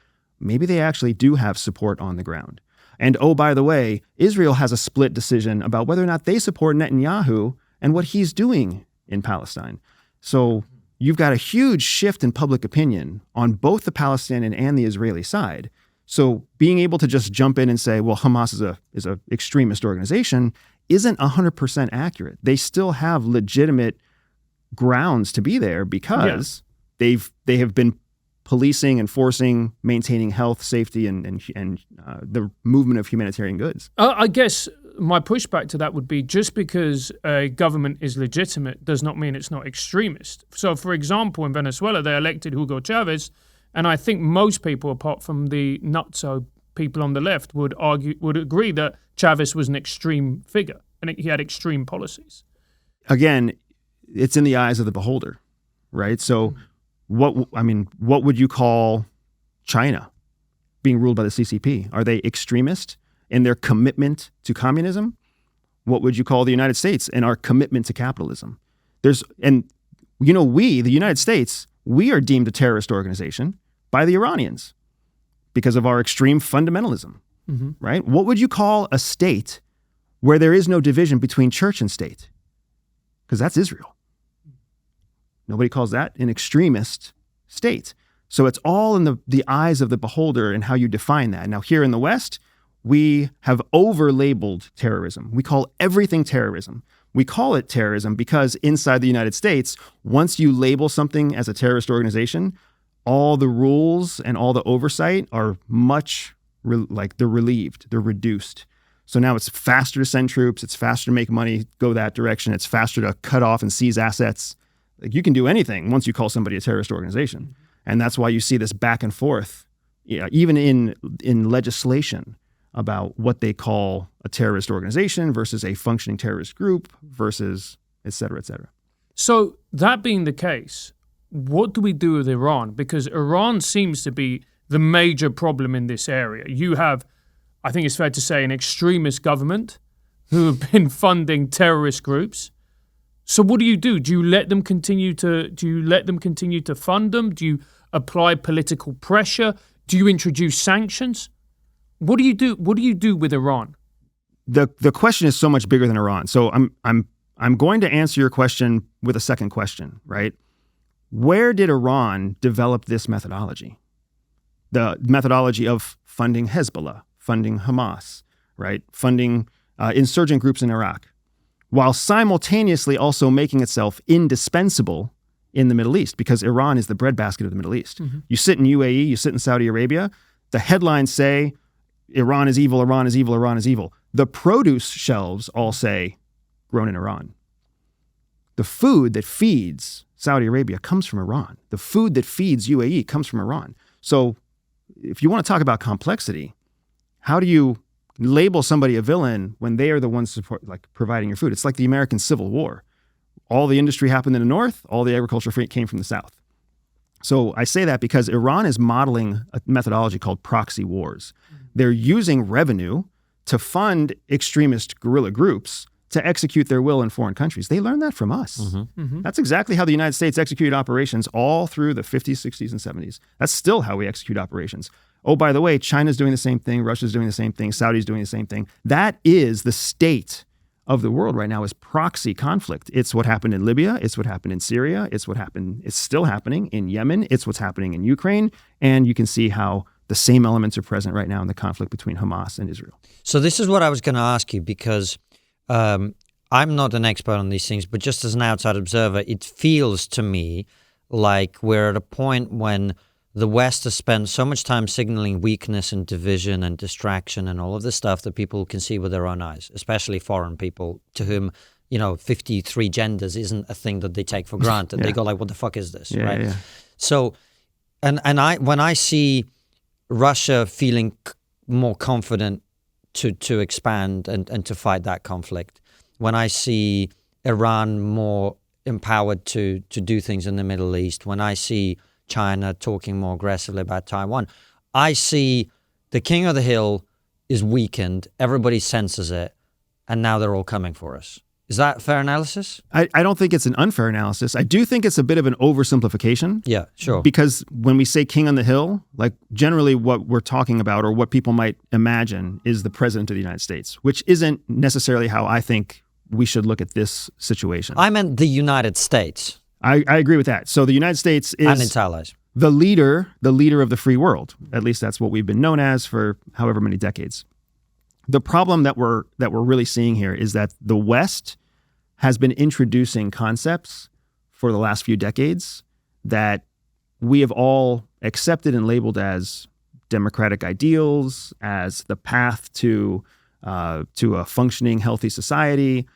maybe they actually do have support on the ground. And oh, by the way, Israel has a split decision about whether or not they support Netanyahu and what he's doing in Palestine. So you've got a huge shift in public opinion on both the Palestinian and the Israeli side. So being able to just jump in and say, well, Hamas is a extremist organization isn't 100% accurate. They still have legitimate grounds to be there because they have been policing, enforcing, maintaining health, safety, and the movement of humanitarian goods.
I guess my pushback to that would be just because a government is legitimate does not mean it's not extremist. So, for example, in Venezuela, they elected Hugo Chavez, and I think most people, apart from the nutso people on the left, would agree that Chavez was an extreme figure and he had extreme policies.
Again, it's in the eyes of the beholder, right? So what would you call China being ruled by the CCP? Are they extremist in their commitment to communism? What would you call the United States in our commitment to capitalism? The United States, we are deemed a terrorist organization by the Iranians because of our extreme fundamentalism, right? What would you call a state where there is no division between church and state? Because that's Israel. Nobody calls that an extremist state. So it's all in the eyes of the beholder and how you define that. Now, here in the West, we have over-labeled terrorism. We call everything terrorism. We call it terrorism because inside the United States, once you label something as a terrorist organization, all the rules and all the oversight are much they're relieved, they're reduced. So now it's faster to send troops, it's faster to make money go that direction, it's faster to cut off and seize assets. Like, you can do anything once you call somebody a terrorist organization. And that's why you see this back and forth, even in legislation, about what they call a terrorist organization versus a functioning terrorist group versus et cetera, et cetera.
So that being the case, what do we do with Iran? Because Iran seems to be the major problem in this area. You have, I think it's fair to say, an extremist government who have been funding terrorist groups. So what do? Do you let them continue to fund them? Do you apply political pressure? Do you introduce sanctions? What do you do? What do you do with Iran?
The question is so much bigger than Iran. So I'm going to answer your question with a second question, right? Where did Iran develop this methodology? The methodology of funding Hezbollah, funding Hamas, right? Funding insurgent groups in Iraq, while simultaneously also making itself indispensable in the Middle East, because Iran is the breadbasket of the Middle East. You sit in UAE, you sit in Saudi Arabia, the headlines say, Iran is evil, Iran is evil, Iran is evil. The produce shelves all say, grown in Iran. The food that feeds Saudi Arabia comes from Iran. The food that feeds UAE comes from Iran. So if you want to talk about complexity, how do you label somebody a villain when they are the ones providing your food? It's like the American Civil War. All the industry happened in the north, all the agriculture came from the south. So I say that because Iran is modeling a methodology called proxy wars. They're using revenue to fund extremist guerrilla groups to execute their will in foreign countries. They learned that from us. That's exactly how the United States executed operations all through the 50s, 60s, and 70s. That's still how we execute operations. Oh, by the way, China's doing the same thing. Russia's doing the same thing. Saudi's doing the same thing. That is the state of the world right now, is proxy conflict. It's what happened in Libya. It's what happened in Syria. It's still happening in Yemen. It's what's happening in Ukraine. And you can see how the same elements are present right now in the conflict between Hamas and Israel.
So this is what I was going to ask you, because I'm not an expert on these things, but just as an outside observer, it feels to me like we're at a point when the West has spent so much time signaling weakness and division and distraction and all of this stuff that people can see with their own eyes, especially foreign people to whom, 53 genders isn't a thing that they take for granted. They go like, what the fuck is this? Right? Yeah. So, when I see Russia feeling more confident to expand and to fight that conflict, when I see Iran more empowered to do things in the Middle East, when I see China talking more aggressively about Taiwan, I see the king of the hill is weakened, everybody senses it, and now they're all coming for us. Is that fair analysis?
I don't think it's an unfair analysis. I do think it's a bit of an oversimplification.
Yeah, sure.
Because when we say king on the hill, like generally what we're talking about or what people might imagine is the president of the United States, which isn't necessarily how I think we should look at this situation.
I meant the United States.
I agree with that. So the United States is
And its allies.
the leader of the free world. At least that's what we've been known as for however many decades. The problem that we're really seeing here is that the West has been introducing concepts for the last few decades that we have all accepted and labeled as democratic ideals, as the path to a functioning, healthy society,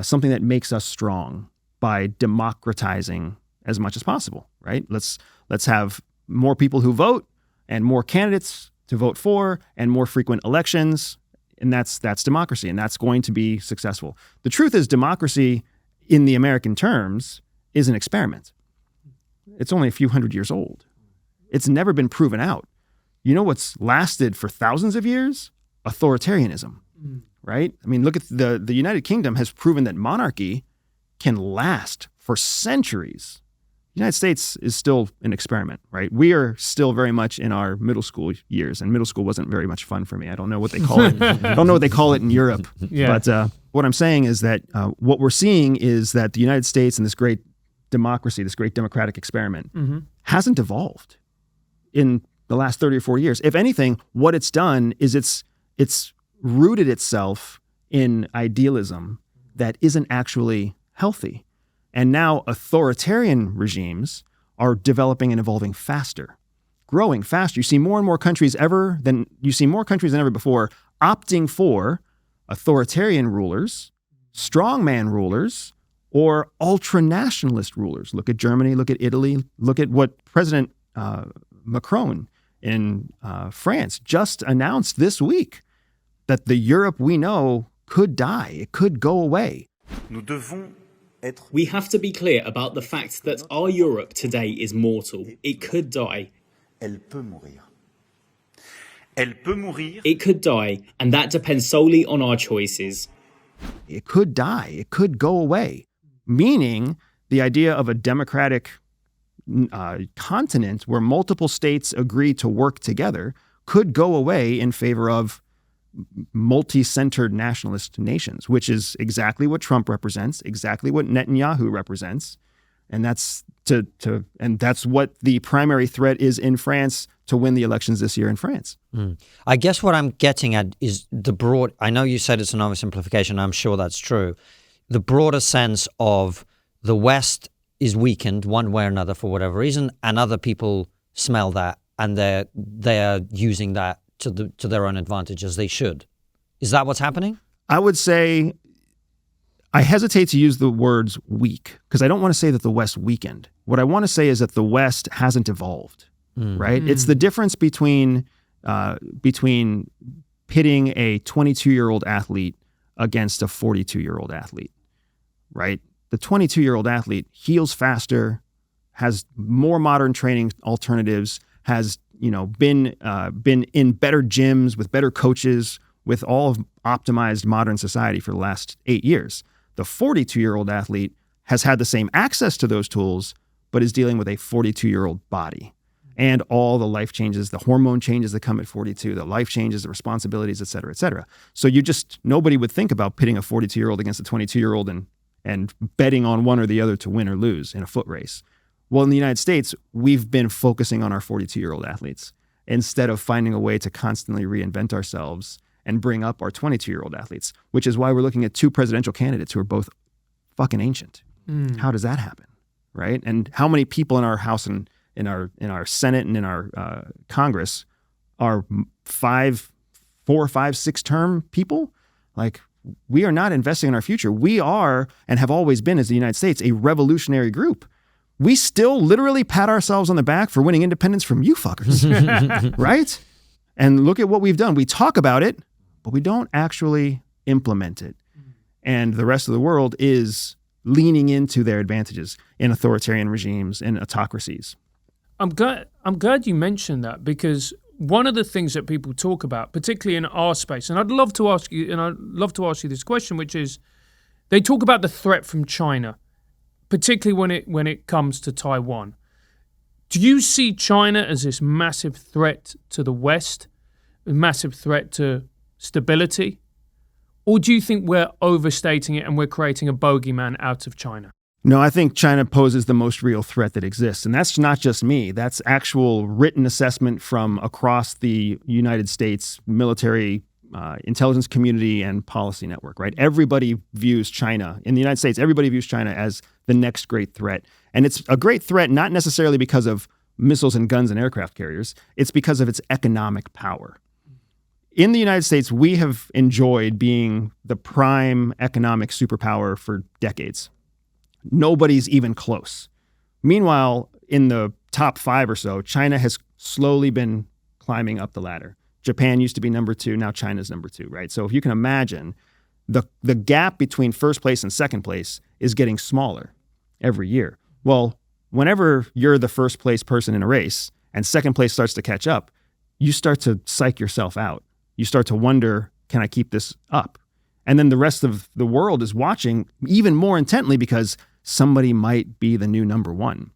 something that makes us strong by democratizing as much as possible, right? Let's have more people who vote and more candidates to vote for and more frequent elections. And that's democracy, and that's going to be successful. The truth is democracy in the American terms is an experiment. It's only a few hundred years old. It's never been proven out. You know what's lasted for thousands of years? Authoritarianism, right? I mean, look at the United Kingdom has proven that monarchy can last for centuries. The United States is still an experiment, right? We are still very much in our middle school years, and middle school wasn't very much fun for me. I don't know what they call it. I don't know what they call it in Europe.
Yeah.
But what I'm saying is that what we're seeing is that the United States and this great democracy, this great democratic experiment, hasn't evolved in the last 30 or 40 years. If anything, what it's done is it's rooted itself in idealism that isn't actually healthy. And now authoritarian regimes are developing and evolving faster, growing faster. You see more and more countries than ever before opting for authoritarian rulers, strongman rulers, or ultra-nationalist rulers. Look at Germany, look at Italy, look at what President Macron in France just announced this week, that the Europe we know could die, it could go away.
We have to be clear about the fact that our Europe today is mortal. It could die. It could die, and that depends solely on our choices.
It could die, it could go away, meaning the idea of a democratic continent where multiple states agree to work together could go away in favor of multi-centered nationalist nations, which is exactly what Trump represents, exactly what Netanyahu represents, and that's what the primary threat is in France to win the elections this year in France.
I guess what I'm getting at is I know you said it's an oversimplification, I'm sure that's true. The broader sense of the West is weakened one way or another for whatever reason, and other people smell that and they're using that to their own advantage, as they should. Is that what's happening?
I would say, I hesitate to use the words weak because I don't want to say that the West weakened. What I want to say is that the West hasn't evolved, right? It's the difference between pitting a 22-year-old athlete against a 42-year-old athlete, right? The 22-year-old athlete heals faster, has more modern training alternatives, has been in better gyms with better coaches, with all of optimized modern society for the last 8 years. The 42-year-old athlete has had the same access to those tools, but is dealing with a 42-year-old body and all the life changes, the hormone changes that come at 42, the life changes, the responsibilities, et cetera, et cetera. So nobody would think about pitting a 42-year-old against a 22-year-old and betting on one or the other to win or lose in a foot race. Well, in the United States, we've been focusing on our 42-year-old athletes instead of finding a way to constantly reinvent ourselves and bring up our 22-year-old athletes, which is why we're looking at two presidential candidates who are both fucking ancient. How does that happen, right? And how many people in our House and in our Senate and in our Congress are 4, 5, 6 term people? Like, we are not investing in our future. We are, and have always been as the United States, a revolutionary group. We still literally pat ourselves on the back for winning independence from you fuckers, right? And look at what we've done. We talk about it, but we don't actually implement it. And the rest of the world is leaning into their advantages in authoritarian regimes and autocracies.
I'm glad you mentioned that, because one of the things that people talk about, particularly in our space, and I'd love to ask you this question, which is They talk about the threat from China, particularly when it comes to Taiwan. Do you see China as this massive threat to the West, a massive threat to stability? Or do you think we're overstating it and we're creating a bogeyman out of China?
No, I think China poses the most real threat that exists. And that's not just me. That's actual written assessment from across the United States military intelligence community and policy network, right? Everybody views China, in the United States, everybody views China as the next great threat. And it's a great threat not necessarily because of missiles and guns and aircraft carriers. It's because of its economic power. In the United States, we have enjoyed being the prime economic superpower for decades. Nobody's even close. Meanwhile, in the top 5 or so, China has slowly been climbing up the ladder. Japan used to be number 2, now China's number 2, right? So if you can imagine, the gap between first place and second place is getting smaller every year. Well, whenever you're the first place person in a race and second place starts to catch up, you start to psych yourself out. You start to wonder, can I keep this up? And then the rest of the world is watching even more intently because somebody might be the new number 1.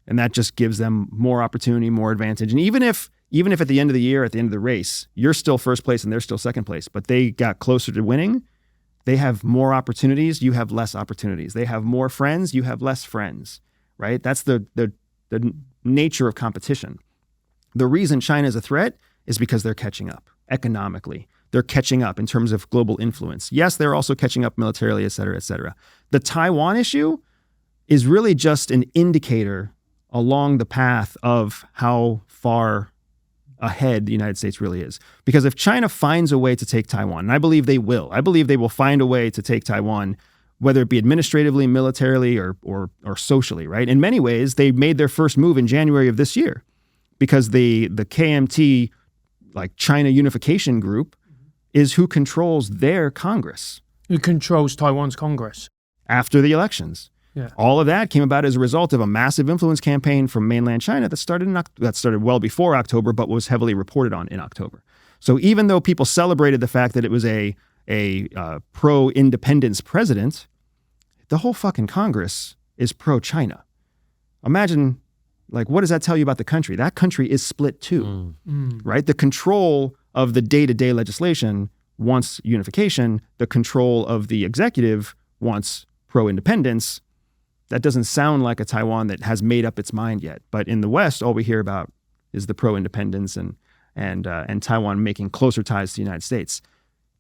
And that just gives them more opportunity, more advantage. And even if at the end of the year, at the end of the race, you're still first place and they're still second place, but they got closer to winning, they have more opportunities, you have less opportunities. They have more friends, you have less friends, right? That's the nature of competition. The reason China is a threat is because they're catching up economically. They're catching up in terms of global influence. Yes, they're also catching up militarily, et cetera, et cetera. The Taiwan issue is really just an indicator along the path of how far ahead the United States really is. Because if China finds a way to take Taiwan, and I believe they will find a way to take Taiwan, whether it be administratively, militarily, or socially, right? In many ways, they made their first move in January of this year because the KMT, like China Unification Group, is who controls their Congress.
Who controls Taiwan's Congress.
After the elections.
Yeah.
All of that came about as a result of a massive influence campaign from mainland China that started well before October, but was heavily reported on in October. So even though people celebrated the fact that it was a pro-independence president, the whole fucking Congress is pro-China. Imagine, like, what does that tell you about the country? That country is split too, right? The control of the day-to-day legislation wants unification. The control of the executive wants pro-independence. That doesn't sound like a Taiwan that has made up its mind yet. But in the West, all we hear about is the pro-independence and Taiwan making closer ties to the United States.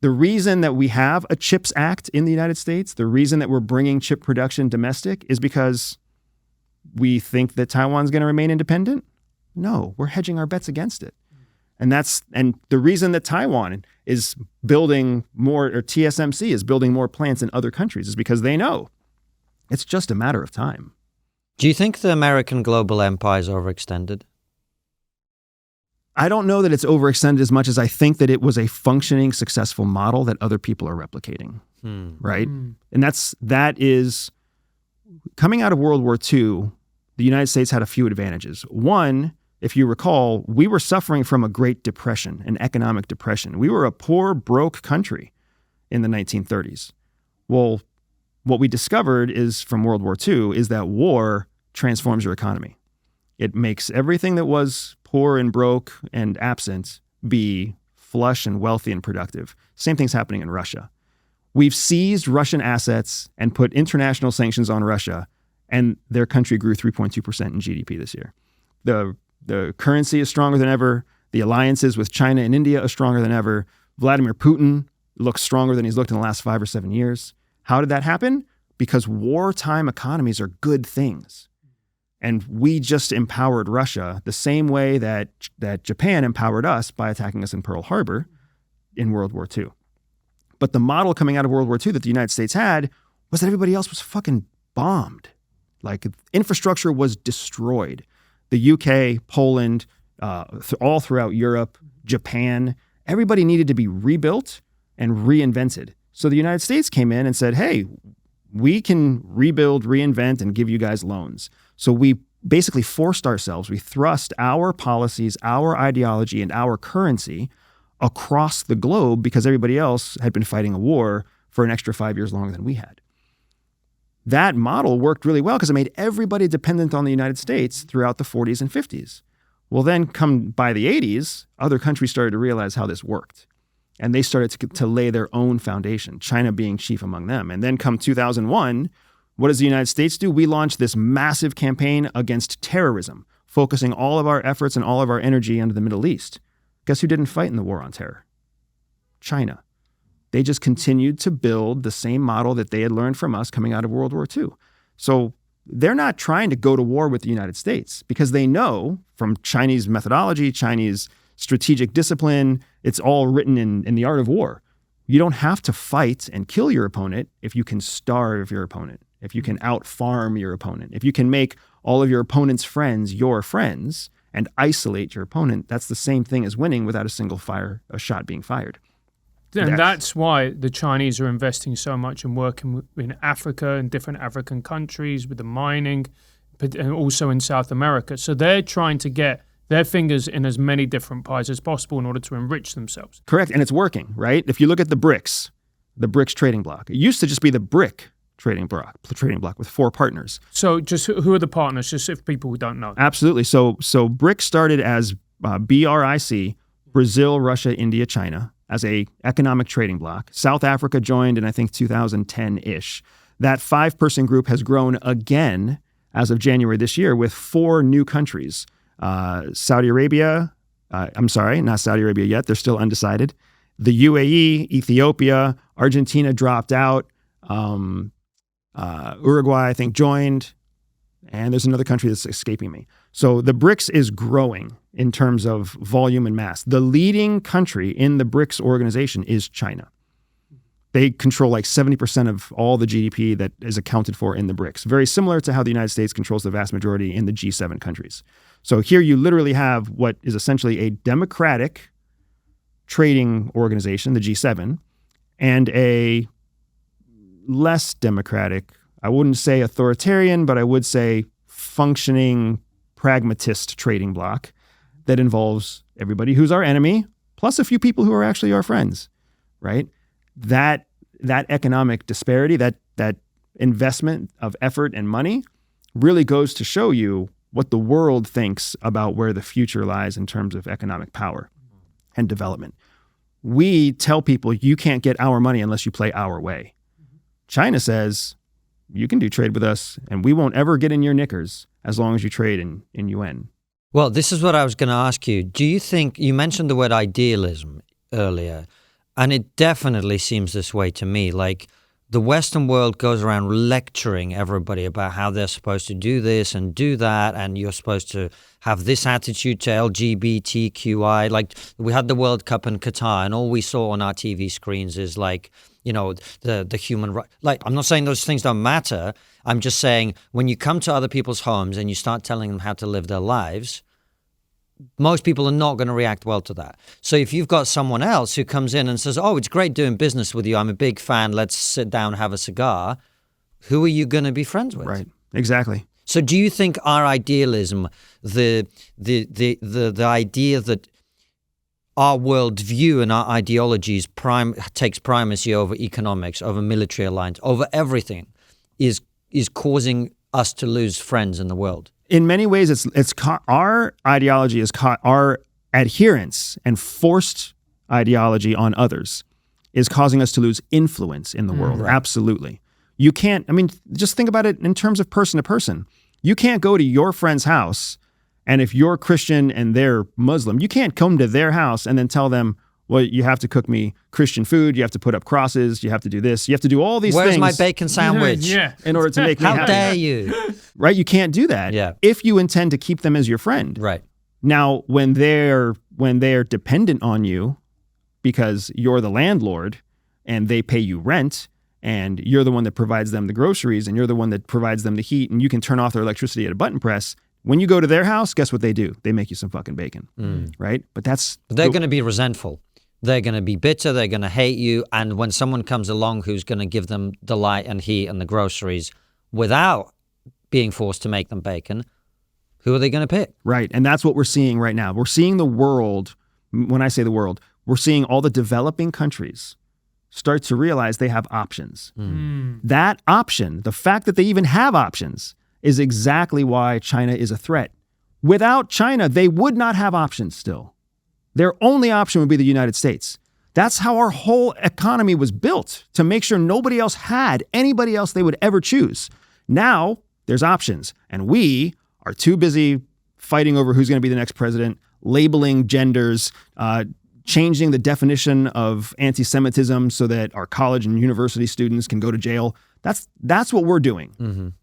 The reason that we have a CHIPS Act in the United States, the reason that we're bringing chip production domestic is because we think that Taiwan's going to remain independent? No, we're hedging our bets against it. And the reason that Taiwan is building more, or TSMC is building more plants in other countries, is because they know it's just a matter of time.
Do you think the American global empire is overextended?
I don't know that it's overextended as much as I think that it was a functioning, successful model that other people are replicating, right? And that is, coming out of World War II, the United States had a few advantages. One, if you recall, we were suffering from a Great Depression, an economic depression. We were a poor, broke country in the 1930s. Well, what we discovered is from World War II is that war transforms your economy. It makes everything that was poor and broke and absent be flush and wealthy and productive. Same thing's happening in Russia. We've seized Russian assets and put international sanctions on Russia, and their country grew 3.2% in GDP this year. The currency is stronger than ever. The alliances with China and India are stronger than ever. Vladimir Putin looks stronger than he's looked in the last 5 or 7 years. How did that happen? Because wartime economies are good things. And we just empowered Russia the same way that Japan empowered us by attacking us in Pearl Harbor in World War II. But the model coming out of World War II that the United States had was that everybody else was fucking bombed. Like, infrastructure was destroyed. The UK, Poland, all throughout Europe, Japan, everybody needed to be rebuilt and reinvented. So the United States came in and said, hey, we can rebuild, reinvent, and give you guys loans. So we basically forced ourselves, we thrust our policies, our ideology, and our currency across the globe because everybody else had been fighting a war for an extra 5 years longer than we had. that model worked really well because it made everybody dependent on the United States throughout the 40s and 50s. Well, then come by the 80s, other countries started to realize how this worked. And they started to lay their own foundation, China being chief among them. And then come 2001, what does the United States do? We launched this massive campaign against terrorism, focusing all of our efforts and all of our energy into the Middle East. Guess who didn't fight in the war on terror? China. They just continued to build the same model that they had learned from us coming out of World War II. So they're not trying to go to war with the United States because they know from Chinese methodology, Chinese strategic discipline, it's all written in the art of war. You don't have to fight and kill your opponent if you can starve your opponent, if you can out-farm your opponent, if you can make all of your opponent's friends your friends and isolate your opponent. That's the same thing as winning without a shot being fired.
And that's why the Chinese are investing so much in working in Africa and different African countries with the mining, but and also in South America. So they're trying to get their fingers in as many different pies as possible in order to enrich themselves.
Correct. And it's working, right? If you look at the BRICS trading bloc, it used to just be the BRIC trading bloc with 4 partners.
So just who are the partners, just if people don't know?
Absolutely. So BRIC started as BRIC, Brazil, Russia, India, China, as a economic trading bloc. South Africa joined in, I think, 2010-ish. That 5-person group has grown again as of January this year with 4 new countries. Saudi Arabia, I'm sorry, not Saudi Arabia yet. They're still undecided. The UAE, Ethiopia, Argentina dropped out. Uruguay, I think, joined. And there's another country that's escaping me. So the BRICS is growing in terms of volume and mass. The leading country in the BRICS organization is China. They control like 70% of all the GDP that is accounted for in the BRICS, very similar to how the United States controls the vast majority in the G7 countries. So here you literally have what is essentially a democratic trading organization, the G7, and a less democratic, I wouldn't say authoritarian, but I would say functioning pragmatist trading bloc that involves everybody who's our enemy, plus a few people who are actually our friends, right? That economic disparity, that investment of effort and money really goes to show you what the world thinks about where the future lies in terms of economic power and development. We tell people you can't get our money unless you play our way. China says, you can do trade with us and we won't ever get in your knickers as long as you trade in UN.
Well, this is what I was going to ask you. Do you think, you mentioned the word idealism earlier, and it definitely seems this way to me. Like the Western world goes around lecturing everybody about how they're supposed to do this and do that, and you're supposed to have this attitude to LGBTQI. Like we had the World Cup in Qatar, and all we saw on our TV screens is like, you know, the human right. Like, I'm not saying those things don't matter. I'm just saying when you come to other people's homes and you start telling them how to live their lives, most people are not going to react well to that. So if you've got someone else who comes in and says, oh, it's great doing business with you, I'm a big fan, let's sit down, have a cigar, who are you going to be friends with?
Right, exactly.
So do you think our idealism, the idea that our worldview and our ideologies takes primacy over economics, over military alliance, over everything, is causing us to lose friends in the world?
In many ways, our ideology is our adherence and forced ideology on others is causing us to lose influence in the world.
Right.
Absolutely. You can't, I mean, just think about it in terms of person to person. You can't go to your friend's house, and if you're Christian and they're Muslim, you can't come to their house and then tell them, well, you have to cook me Christian food, you have to put up crosses, you have to do this, you have to do all these
Where's
things.
my bacon sandwich?
Yeah.
In order to make me
How
happy.
dare you?
Right? You can't do that.
Yeah.
If you intend to keep them as your friend.
Right.
Now, when they're dependent on you because you're the landlord and they pay you rent and you're the one that provides them the groceries and you're the one that provides them the heat and you can turn off their electricity at a button press, when you go to their house, guess what they do? They make you some fucking bacon, right? But
they're going to be resentful. They're going to be bitter. They're going to hate you. And when someone comes along who's going to give them the light and heat and the groceries without being forced to make them bacon, who are they going to pick?
Right. And that's what we're seeing right now. We're seeing the world. When I say the world, we're seeing all the developing countries start to realize they have options. That option, the fact that they even have options, is exactly why China is a threat. Without China, they would not have options still. Their only option would be the United States. That's how our whole economy was built, to make sure nobody else had anybody else they would ever choose. Now there's options, and we are too busy fighting over who's going to be the next president, labeling genders, changing the definition of anti-Semitism so that our college and university students can go to jail. That's what we're doing.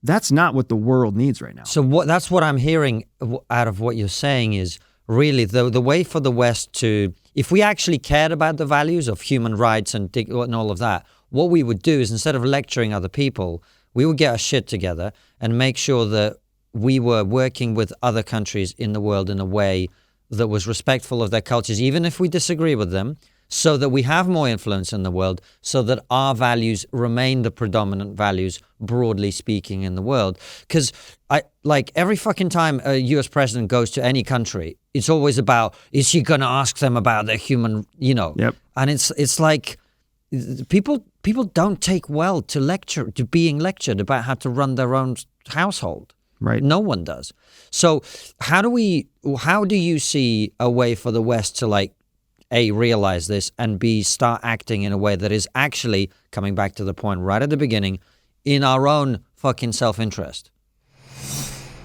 That's not what the world needs right now.
So that's what I'm hearing out of what you're saying is really the way for the West to, if we actually cared about the values of human rights and all of that, what we would do is instead of lecturing other people, we would get our shit together and make sure that we were working with other countries in the world in a way that was respectful of their cultures, even if we disagree with them, so that we have more influence in the world, so that our values remain the predominant values, broadly speaking, in the world. Because every fucking time a US president goes to any country, it's always about, is he going to ask them about their human,
Yep.
And it's like people don't take well to being lectured about how to run their own household.
Right.
No one does. So how do you see a way for the West to A, realize this, and B, start acting in a way that is actually, coming back to the point right at the beginning, in our own fucking self-interest?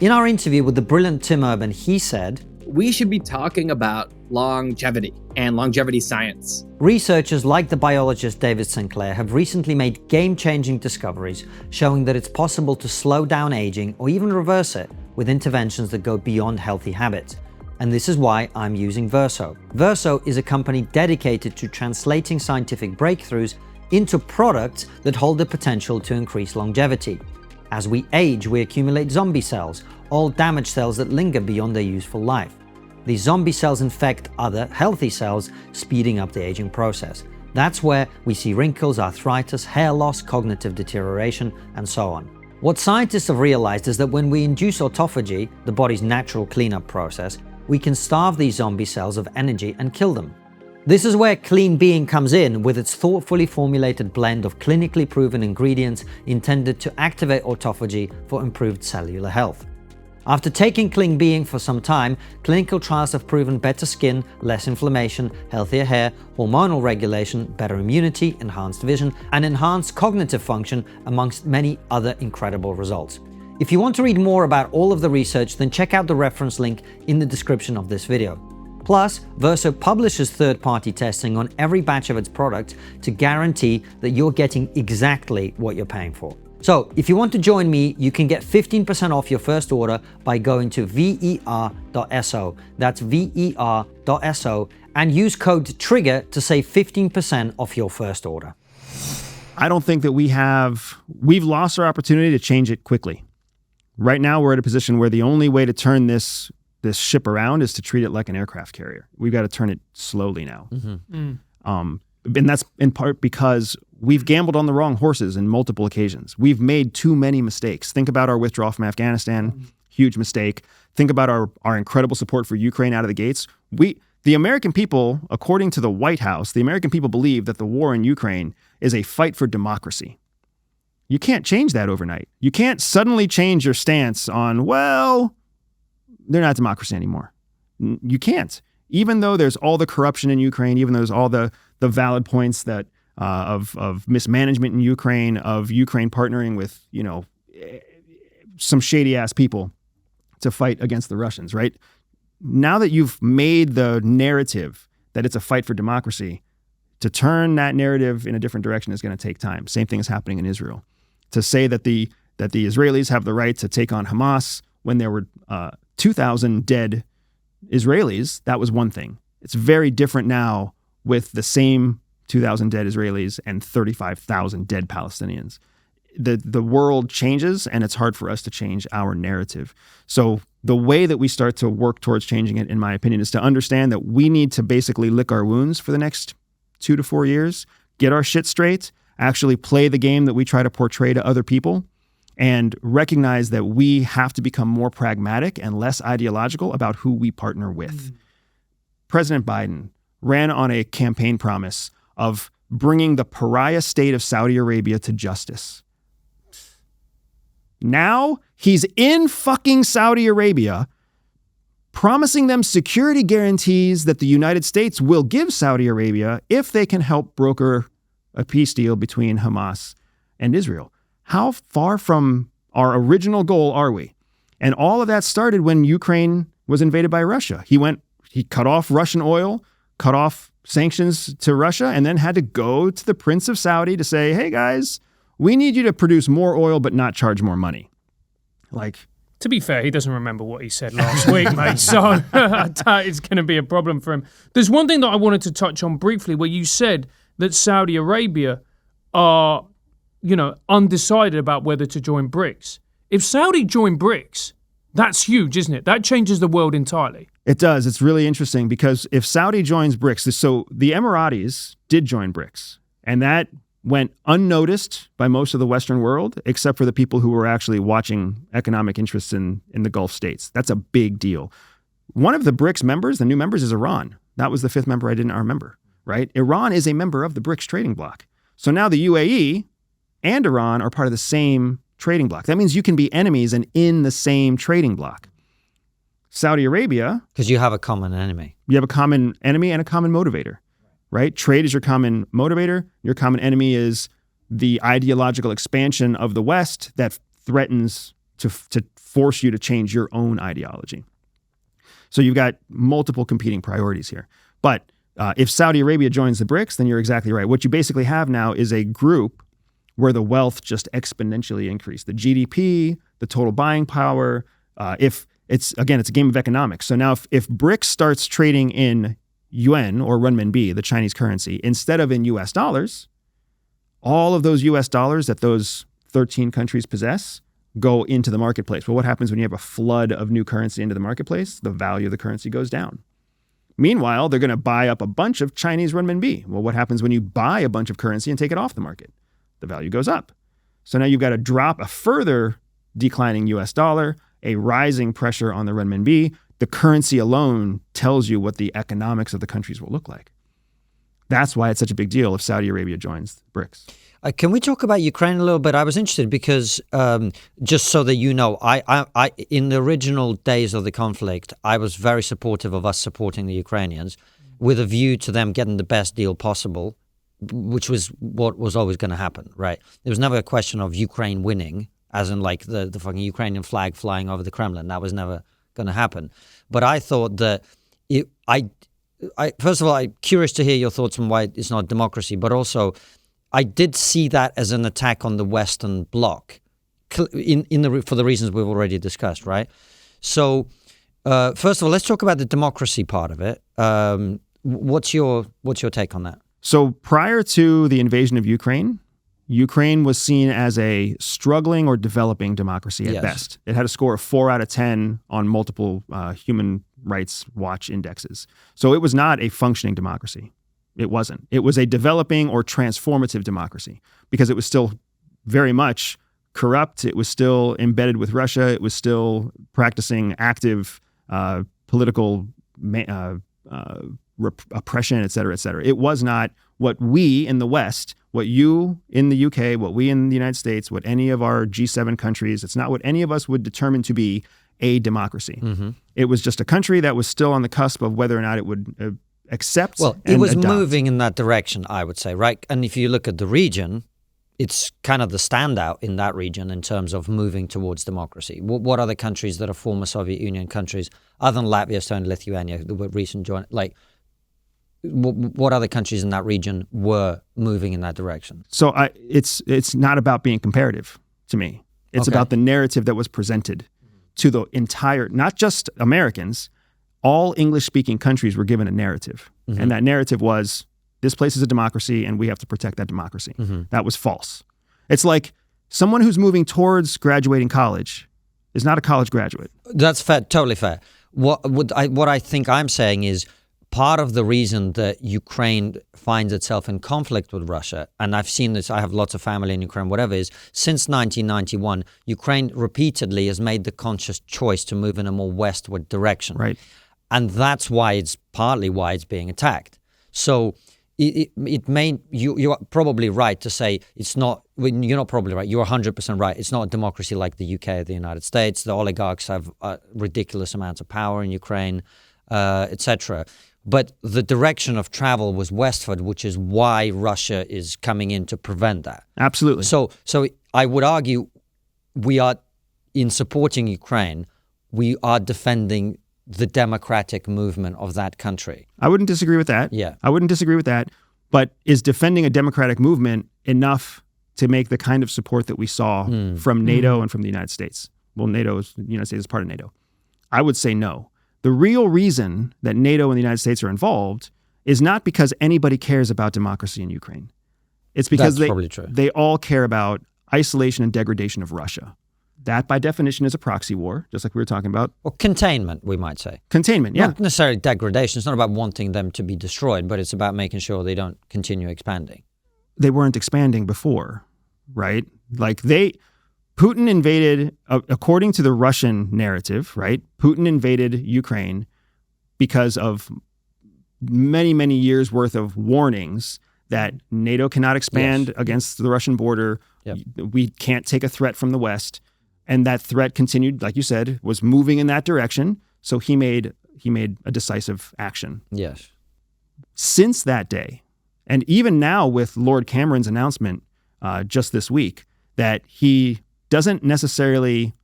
In our interview with the brilliant Tim Urban, he said,
we should be talking about longevity and longevity science.
Researchers like the biologist David Sinclair have recently made game-changing discoveries showing that it's possible to slow down aging or even reverse it with interventions that go beyond healthy habits. And this is why I'm using Verso. Verso is a company dedicated to translating scientific breakthroughs into products that hold the potential to increase longevity. As we age, we accumulate zombie cells, old damaged cells that linger beyond their useful life. These zombie cells infect other healthy cells, speeding up the aging process. That's where we see wrinkles, arthritis, hair loss, cognitive deterioration, and so on. What scientists have realized is that when we induce autophagy, the body's natural cleanup process, we can starve these zombie cells of energy and kill them. This is where Clean Being comes in with its thoughtfully formulated blend of clinically proven ingredients intended to activate autophagy for improved cellular health. After taking Clean Being for some time, clinical trials have proven better skin, less inflammation, healthier hair, hormonal regulation, better immunity, enhanced vision, and enhanced cognitive function, amongst many other incredible results. If you want to read more about all of the research, then check out the reference link in the description of this video. Plus, Verso publishes third-party testing on every batch of its products to guarantee that you're getting exactly what you're paying for. So, if you want to join me, you can get 15% off your first order by going to ver.so. That's ver.so, and use code TRIGGER to save 15% off your first order.
I don't think that we've lost our opportunity to change it quickly. Right now, we're at a position where the only way to turn this ship around is to treat it like an aircraft carrier. We've got to turn it slowly now. And that's in part because we've gambled on the wrong horses in multiple occasions. We've made too many mistakes. Think about our withdrawal from Afghanistan, huge mistake. Think about our incredible support for Ukraine out of the gates. The American people, according to the White House, the American people believe that the war in Ukraine is a fight for democracy. You can't change that overnight. You can't suddenly change your stance on, well, they're not democracy anymore. You can't. Even though there's all the corruption in Ukraine, even though there's all the valid points that of mismanagement in Ukraine, of Ukraine partnering with, some shady ass people to fight against the Russians, right? Now that you've made the narrative that it's a fight for democracy, to turn that narrative in a different direction is going to take time. Same thing is happening in Israel. To say that the Israelis have the right to take on Hamas when there were 2,000 dead Israelis, that was one thing. It's very different now with the same 2,000 dead Israelis and 35,000 dead Palestinians. The world changes, and it's hard for us to change our narrative. So the way that we start to work towards changing it, in my opinion, is to understand that we need to basically lick our wounds for the next 2 to 4 years, get our shit straight, actually play the game that we try to portray to other people, and recognize that we have to become more pragmatic and less ideological about who we partner with. President Biden ran on a campaign promise of bringing the pariah state of Saudi Arabia to justice. Now he's in fucking Saudi Arabia, promising them security guarantees that the United States will give Saudi Arabia if they can help broker a peace deal between Hamas and Israel. How far from our original goal are we? And all of that started when Ukraine was invaded by Russia. He cut off Russian oil, cut off sanctions to Russia, and then had to go to the Prince of Saudi to say, hey guys, we need you to produce more oil but not charge more money.
To be fair, he doesn't remember what he said last week, mate, so I doubt it's going to be a problem for him. There's one thing that I wanted to touch on briefly where you said that Saudi Arabia are, undecided about whether to join BRICS. If Saudi join BRICS, that's huge, isn't it? That changes the world entirely.
It does. It's really interesting because if Saudi joins BRICS, so the Emiratis did join BRICS, and that went unnoticed by most of the Western world, except for the people who were actually watching economic interests in the Gulf states. That's a big deal. One of the BRICS members, the new members, is Iran. That was the fifth member I didn't remember, right? Iran is a member of the BRICS trading bloc. So now the UAE and Iran are part of the same trading bloc. That means you can be enemies and in the same trading bloc. Saudi Arabia...
Because you have a common enemy.
You have a common enemy and a common motivator. Right? Trade is your common motivator. Your common enemy is the ideological expansion of the West that threatens to force you to change your own ideology. So you've got multiple competing priorities here. But if Saudi Arabia joins the BRICS, then you're exactly right. What you basically have now is a group where the wealth just exponentially increased. The GDP, the total buying power. It's a game of economics. So now if BRICS starts trading in yuan or renminbi, the Chinese currency, instead of in US dollars, all of those US dollars that those 13 countries possess go into the marketplace. Well, what happens when you have a flood of new currency into the marketplace? The value of the currency goes down. Meanwhile, they're going to buy up a bunch of Chinese renminbi. Well, what happens when you buy a bunch of currency and take it off the market? The value goes up. So now you've got to drop a further declining US dollar, a rising pressure on the renminbi. The currency alone tells you what the economics of the countries will look like. That's why it's such a big deal if Saudi Arabia joins BRICS.
Can we talk about Ukraine a little bit? I was interested because just so that you know, I in the original days of the conflict, I was very supportive of us supporting the Ukrainians with a view to them getting the best deal possible, which was what was always going to happen, right? There was never a question of Ukraine winning, as in like the fucking Ukrainian flag flying over the Kremlin. That was never going to happen. But I thought that first of all, I'm curious to hear your thoughts on why it's not democracy, but also I did see that as an attack on the Western Bloc for the reasons we've already discussed, right? So first of all, let's talk about the democracy part of it. What's your take on that?
So prior to the invasion of Ukraine was seen as a struggling or developing democracy at best. It had a score of 4 out of 10 on multiple Human Rights Watch indexes. So it was not a functioning democracy. It wasn't. It was a developing or transformative democracy because it was still very much corrupt. It was still embedded with Russia. It was still practicing active political oppression, et cetera, et cetera. It was not what we in the West, what you in the UK, what we in the United States, what any of our G7 countries, it's not what any of us would determine to be a democracy. Mm-hmm. It was just a country that was still on the cusp of whether or not it would accept and
it was
adopt.
moving in that direction, I would say, right? And if you look at the region, it's kind of the standout in that region in terms of moving towards democracy. What other countries that are former Soviet Union countries, other than Latvia, Estonia, Lithuania, the recent joint, what other countries in that region were moving in that direction? So
it's not about being comparative to me. It's about the narrative that was presented to the entire, not just Americans, all English-speaking countries were given a narrative. Mm-hmm. And that narrative was, this place is a democracy and we have to protect that democracy. Mm-hmm. That was false. It's like someone who's moving towards graduating college is not a college graduate.
That's fair, totally fair. What I think I'm saying is, part of the reason that Ukraine finds itself in conflict with Russia, and I've seen this, I have lots of family in Ukraine, whatever, is since 1991, Ukraine repeatedly has made the conscious choice to move in a more westward direction.
Right.
And that's partly why it's being attacked. So it may, you are probably right to say it's not, you're not probably right, you're 100% right. It's not a democracy like the UK or the United States. The oligarchs have ridiculous amounts of power in Ukraine, etc. But the direction of travel was westward, which is why Russia is coming in to prevent that.
Absolutely.
So I would argue we are, in supporting Ukraine, we are defending the democratic movement of that country.
I wouldn't disagree with that.
Yeah.
I wouldn't disagree with that. But is defending a democratic movement enough to make the kind of support that we saw from NATO and from the United States? Well, the United States is part of NATO. I would say no. The real reason that NATO and the United States are involved is not because anybody cares about democracy in Ukraine. It's because they all care about isolation and degradation of Russia. That, by definition, is a proxy war, just like we were talking about.
Or containment, we might say.
Containment, yeah.
Not necessarily degradation. It's not about wanting them to be destroyed, but it's about making sure they don't continue expanding.
They weren't expanding before, right? Like Putin invaded, according to the Russian narrative, right? Putin invaded Ukraine because of many, many years worth of warnings that NATO cannot expand against the Russian border. Yep. We can't take a threat from the West. And that threat continued, like you said, was moving in that direction. So he made a decisive action.
Yes.
Since that day, and even now with Lord Cameron's announcement just this week, that he doesn't necessarily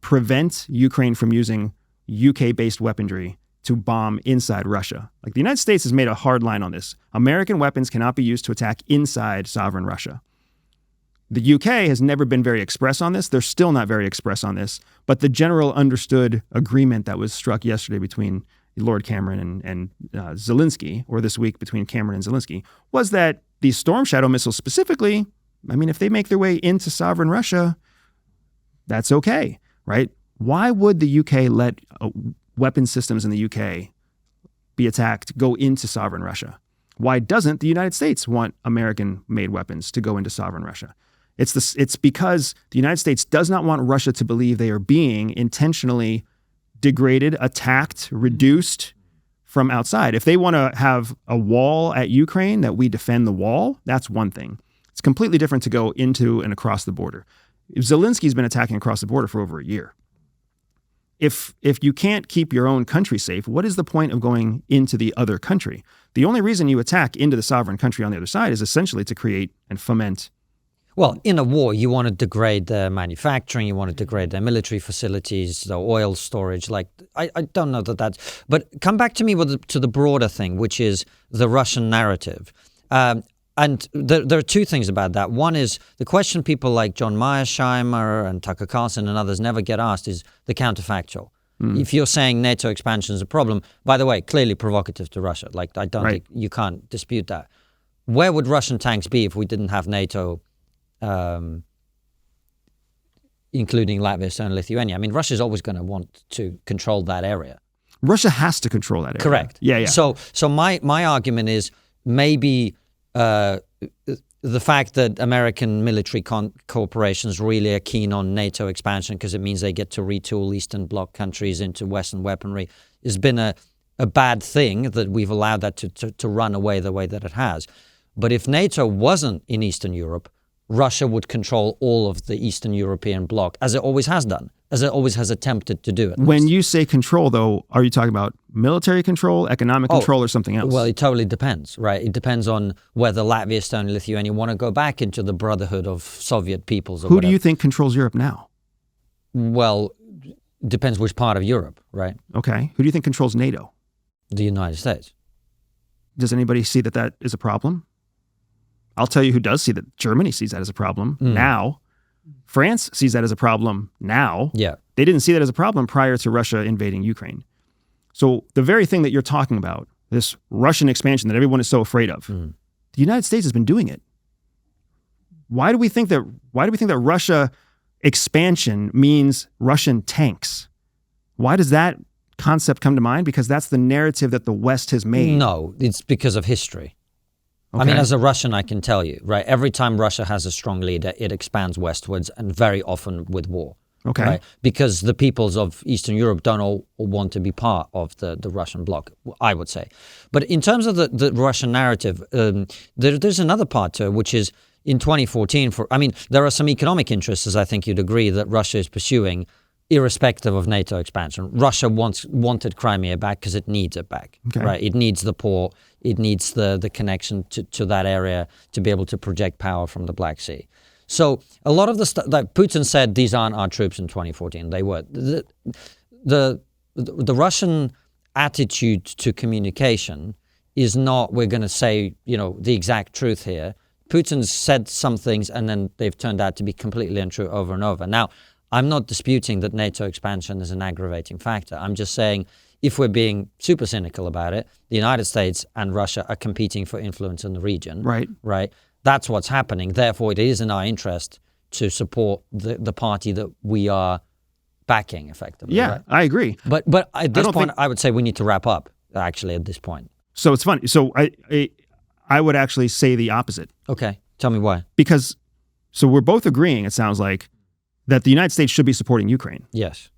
prevent Ukraine from using UK-based weaponry to bomb inside Russia. Like, the United States has made a hard line on this. American weapons cannot be used to attack inside sovereign Russia. The UK has never been very express on this. They're still not very express on this. But the general understood agreement that was struck yesterday between Lord Cameron and Zelensky, or this week between Cameron and Zelensky, was that these Storm Shadow missiles specifically, I mean, if they make their way into sovereign Russia, that's okay, right? Why would the UK let weapon systems in the UK be attacked, go into sovereign Russia? Why doesn't the United States want American-made weapons to go into sovereign Russia? It's because the United States does not want Russia to believe they are being intentionally degraded, attacked, reduced from outside. If they want to have a wall at Ukraine that we defend the wall, that's one thing. It's completely different to go into and across the border. Zelensky's been attacking across the border for over a year. If you can't keep your own country safe, what is the point of going into the other country? The only reason you attack into the sovereign country on the other side is essentially to create and foment.
Well, in a war, you want to degrade their manufacturing, you want to degrade their military facilities, the oil storage. Like, I don't know that that's... But come back to me to the broader thing, which is the Russian narrative. And there are two things about that. One is the question people like John Mearsheimer and Tucker Carlson and others never get asked is the counterfactual. If you're saying NATO expansion is a problem, by the way, clearly provocative to Russia. Like, I don't think you can't dispute that. Where would Russian tanks be if we didn't have NATO, including Latvia, Estonia, Lithuania? I mean, Russia's always going to want to control that area.
Russia has to control that area.
Correct.
Yeah.
So my argument is maybe the fact that American military corporations really are keen on NATO expansion because it means they get to retool Eastern Bloc countries into Western weaponry has been a bad thing, that we've allowed that to run away the way that it has. But if NATO wasn't in Eastern Europe, Russia would control all of the Eastern European bloc, as it always has done, as it always has attempted to do.
When you say control, though, are you talking about military control, economic control, or something else?
Well, it totally depends, right? It depends on whether Latvia, Estonia, Lithuania want to go back into the brotherhood of Soviet peoples. Or
who do you think controls Europe now?
Well, depends which part of Europe, right?
Okay. Who do you think controls NATO?
The United States.
Does anybody see that is a problem? I'll tell you who does see that. Germany sees that as a problem now. France sees that as a problem now.
Yeah.
They didn't see that as a problem prior to Russia invading Ukraine. So the very thing that you're talking about, this Russian expansion that everyone is so afraid of, the United States has been doing it. Why do we think that Russia expansion means Russian tanks? Why does that concept come to mind? Because that's the narrative that the West has made.
No, it's because of history.
Okay.
I mean, as a Russian, I can tell you, right? Every time Russia has a strong leader, it expands westwards and very often with war.
Okay.
Right? Because the peoples of Eastern Europe don't all want to be part of the Russian bloc, I would say. But in terms of the Russian narrative, there's another part to it, which is in 2014, there are some economic interests, as I think you'd agree, that Russia is pursuing, irrespective of NATO expansion. Russia wanted Crimea back because it needs it back, right? It needs the port, it needs the connection to that area to be able to project power from the Black Sea. So a lot of the stuff that Putin said, these aren't our troops in 2014. They were. The Russian attitude to communication is not, we're going to say, the exact truth here. Putin's said some things and then they've turned out to be completely untrue over and over. Now, I'm not disputing that NATO expansion is an aggravating factor. I'm just saying, if we're being super cynical about it, the United States and Russia are competing for influence in the region. Right? That's what's happening. Therefore, it is in our interest to support the party that we are backing, effectively.
Yeah,
right?
I agree.
But at this point, I would say we need to wrap up, actually, at this point.
So it's funny. So I would actually say the opposite.
Okay. Tell me why.
Because, so we're both agreeing, it sounds like, that the United States should be supporting Ukraine.
Yes.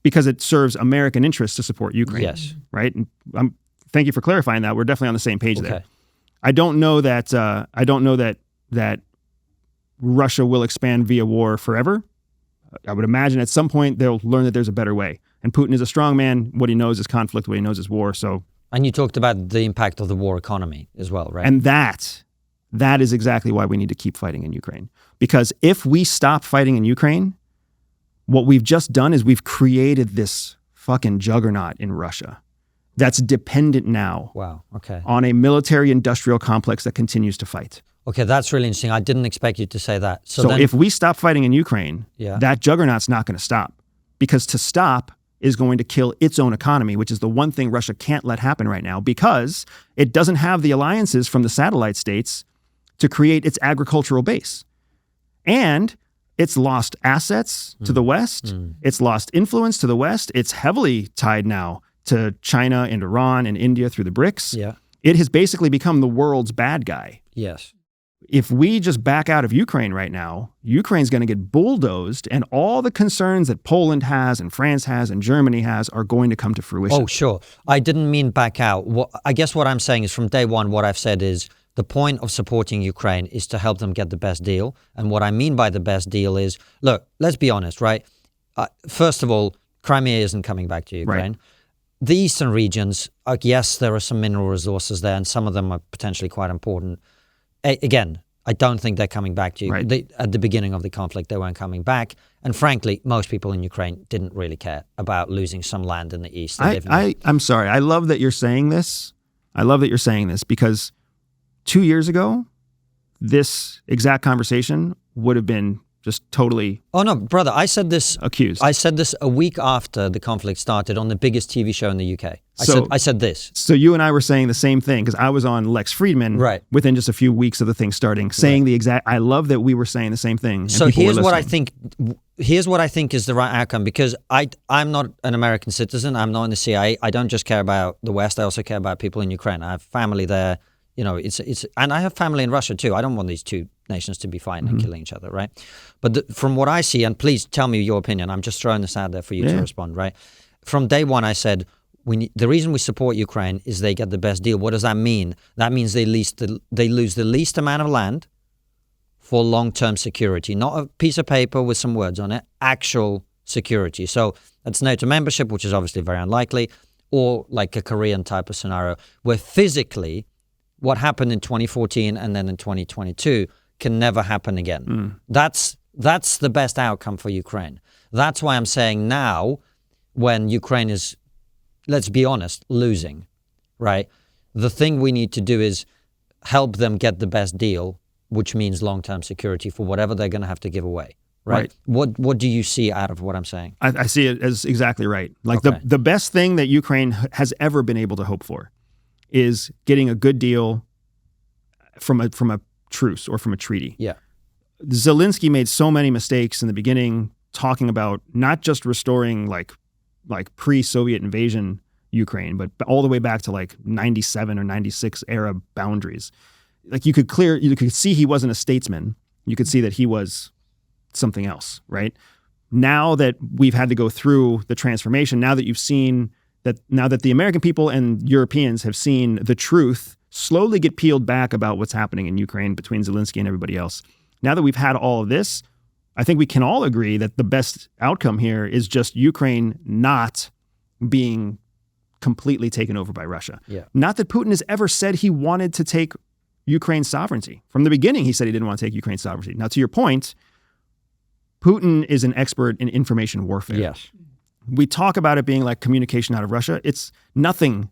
Because it serves American interests to support Ukraine.
Yes.
Right? And thank you for clarifying that. We're definitely on the same page there. I don't know that that Russia will expand via war forever. I would imagine at some point they'll learn that there's a better way. And Putin is a strong man. What he knows is conflict. What he knows is war. So.
And you talked about the impact of the war economy as well, right?
And that is exactly why we need to keep fighting in Ukraine. Because if we stop fighting in Ukraine, what we've just done is we've created this fucking juggernaut in Russia that's dependent now on a military-industrial complex that continues to fight.
Okay, that's really interesting. I didn't expect you to say that.
So
then,
if we stop fighting in Ukraine, that juggernaut's not going to stop. Because to stop is going to kill its own economy, which is the one thing Russia can't let happen right now, because it doesn't have the alliances from the satellite states to create its agricultural base. And it's lost assets to the West. It's lost influence to the West. It's heavily tied now to China and Iran and India through the BRICS.
Yeah.
It has basically become the world's bad guy.
Yes.
If we just back out of Ukraine right now, Ukraine's going to get bulldozed, and all the concerns that Poland has and France has and Germany has are going to come to fruition.
Oh, sure. I didn't mean back out. I guess what I'm saying is from day one, what I've said is the point of supporting Ukraine is to help them get the best deal. And what I mean by the best deal is, look, let's be honest, right? First of all, Crimea isn't coming back to Ukraine. Right. The eastern regions, yes, there are some mineral resources there, and some of them are potentially quite important. Again, I don't think they're coming back to you. Right. At the beginning of the conflict, they weren't coming back. And frankly, most people in Ukraine didn't really care about losing some land in the east.
I'm sorry. I love that you're saying this. Because 2 years ago, this exact conversation would have been just totally...
Oh, no, brother, I said this...
Accused.
I said this a week after the conflict started on the biggest TV show in the UK. I said this.
So you and I were saying the same thing, because I was on Lex Friedman within just a few weeks of the thing starting, saying the exact... I love that we were saying the same thing.
So here's what I think is the right outcome, because I'm not an American citizen. I'm not in the CIA. I don't just care about the West. I also care about people in Ukraine. I have family there. And I have family in Russia too. I don't want these two nations to be fighting and killing each other, right? But from what I see, and please tell me your opinion, I'm just throwing this out there for you to respond, right? From day one, I said, the reason we support Ukraine is they get the best deal. What does that mean? That means they lose the least amount of land for long-term security, not a piece of paper with some words on it, actual security. So that's NATO membership, which is obviously very unlikely, or like a Korean type of scenario where physically what happened in 2014 and then in 2022 can never happen again. That's the best outcome for Ukraine. That's why I'm saying now, when Ukraine is, let's be honest, losing, right? The thing we need to do is help them get the best deal, which means long-term security for whatever they're going to have to give away, right? What do you see out of what I'm saying?
I see it as exactly right. Like the best thing that Ukraine has ever been able to hope for is getting a good deal from a truce or from a treaty.
Yeah.
Zelensky made so many mistakes in the beginning, talking about not just restoring like pre-Soviet invasion Ukraine, but all the way back to like 97 or 96 era boundaries. Like you could see he wasn't a statesman. You could see that he was something else, right? now that we've had to go through the transformation, now that the American people and Europeans have seen the truth slowly get peeled back about what's happening in Ukraine between Zelensky and everybody else, now that we've had all of this, I think we can all agree that the best outcome here is just Ukraine not being completely taken over by Russia.
Yeah.
Not that Putin has ever said he wanted to take Ukraine's sovereignty. From the beginning, he said he didn't want to take Ukraine's sovereignty. Now, to your point, Putin is an expert in information warfare.
Yes.
We talk about it being like communication out of Russia. It's nothing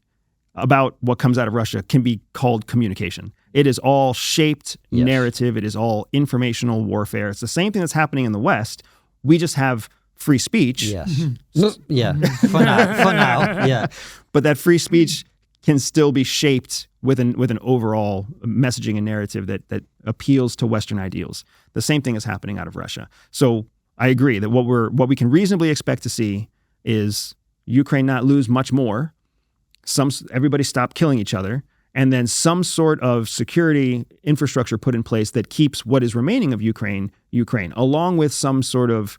about what comes out of Russia can be called communication. It is all shaped narrative. It is all informational warfare. It's the same thing that's happening in the West. We just have free speech.
Yes. Yeah. For now. Yeah.
But that free speech can still be shaped with an overall messaging and narrative that appeals to Western ideals. The same thing is happening out of Russia. So I agree that what we can reasonably expect to see is Ukraine not lose much more. Everybody stop killing each other, and then some sort of security infrastructure put in place that keeps what is remaining of Ukraine, along with some sort of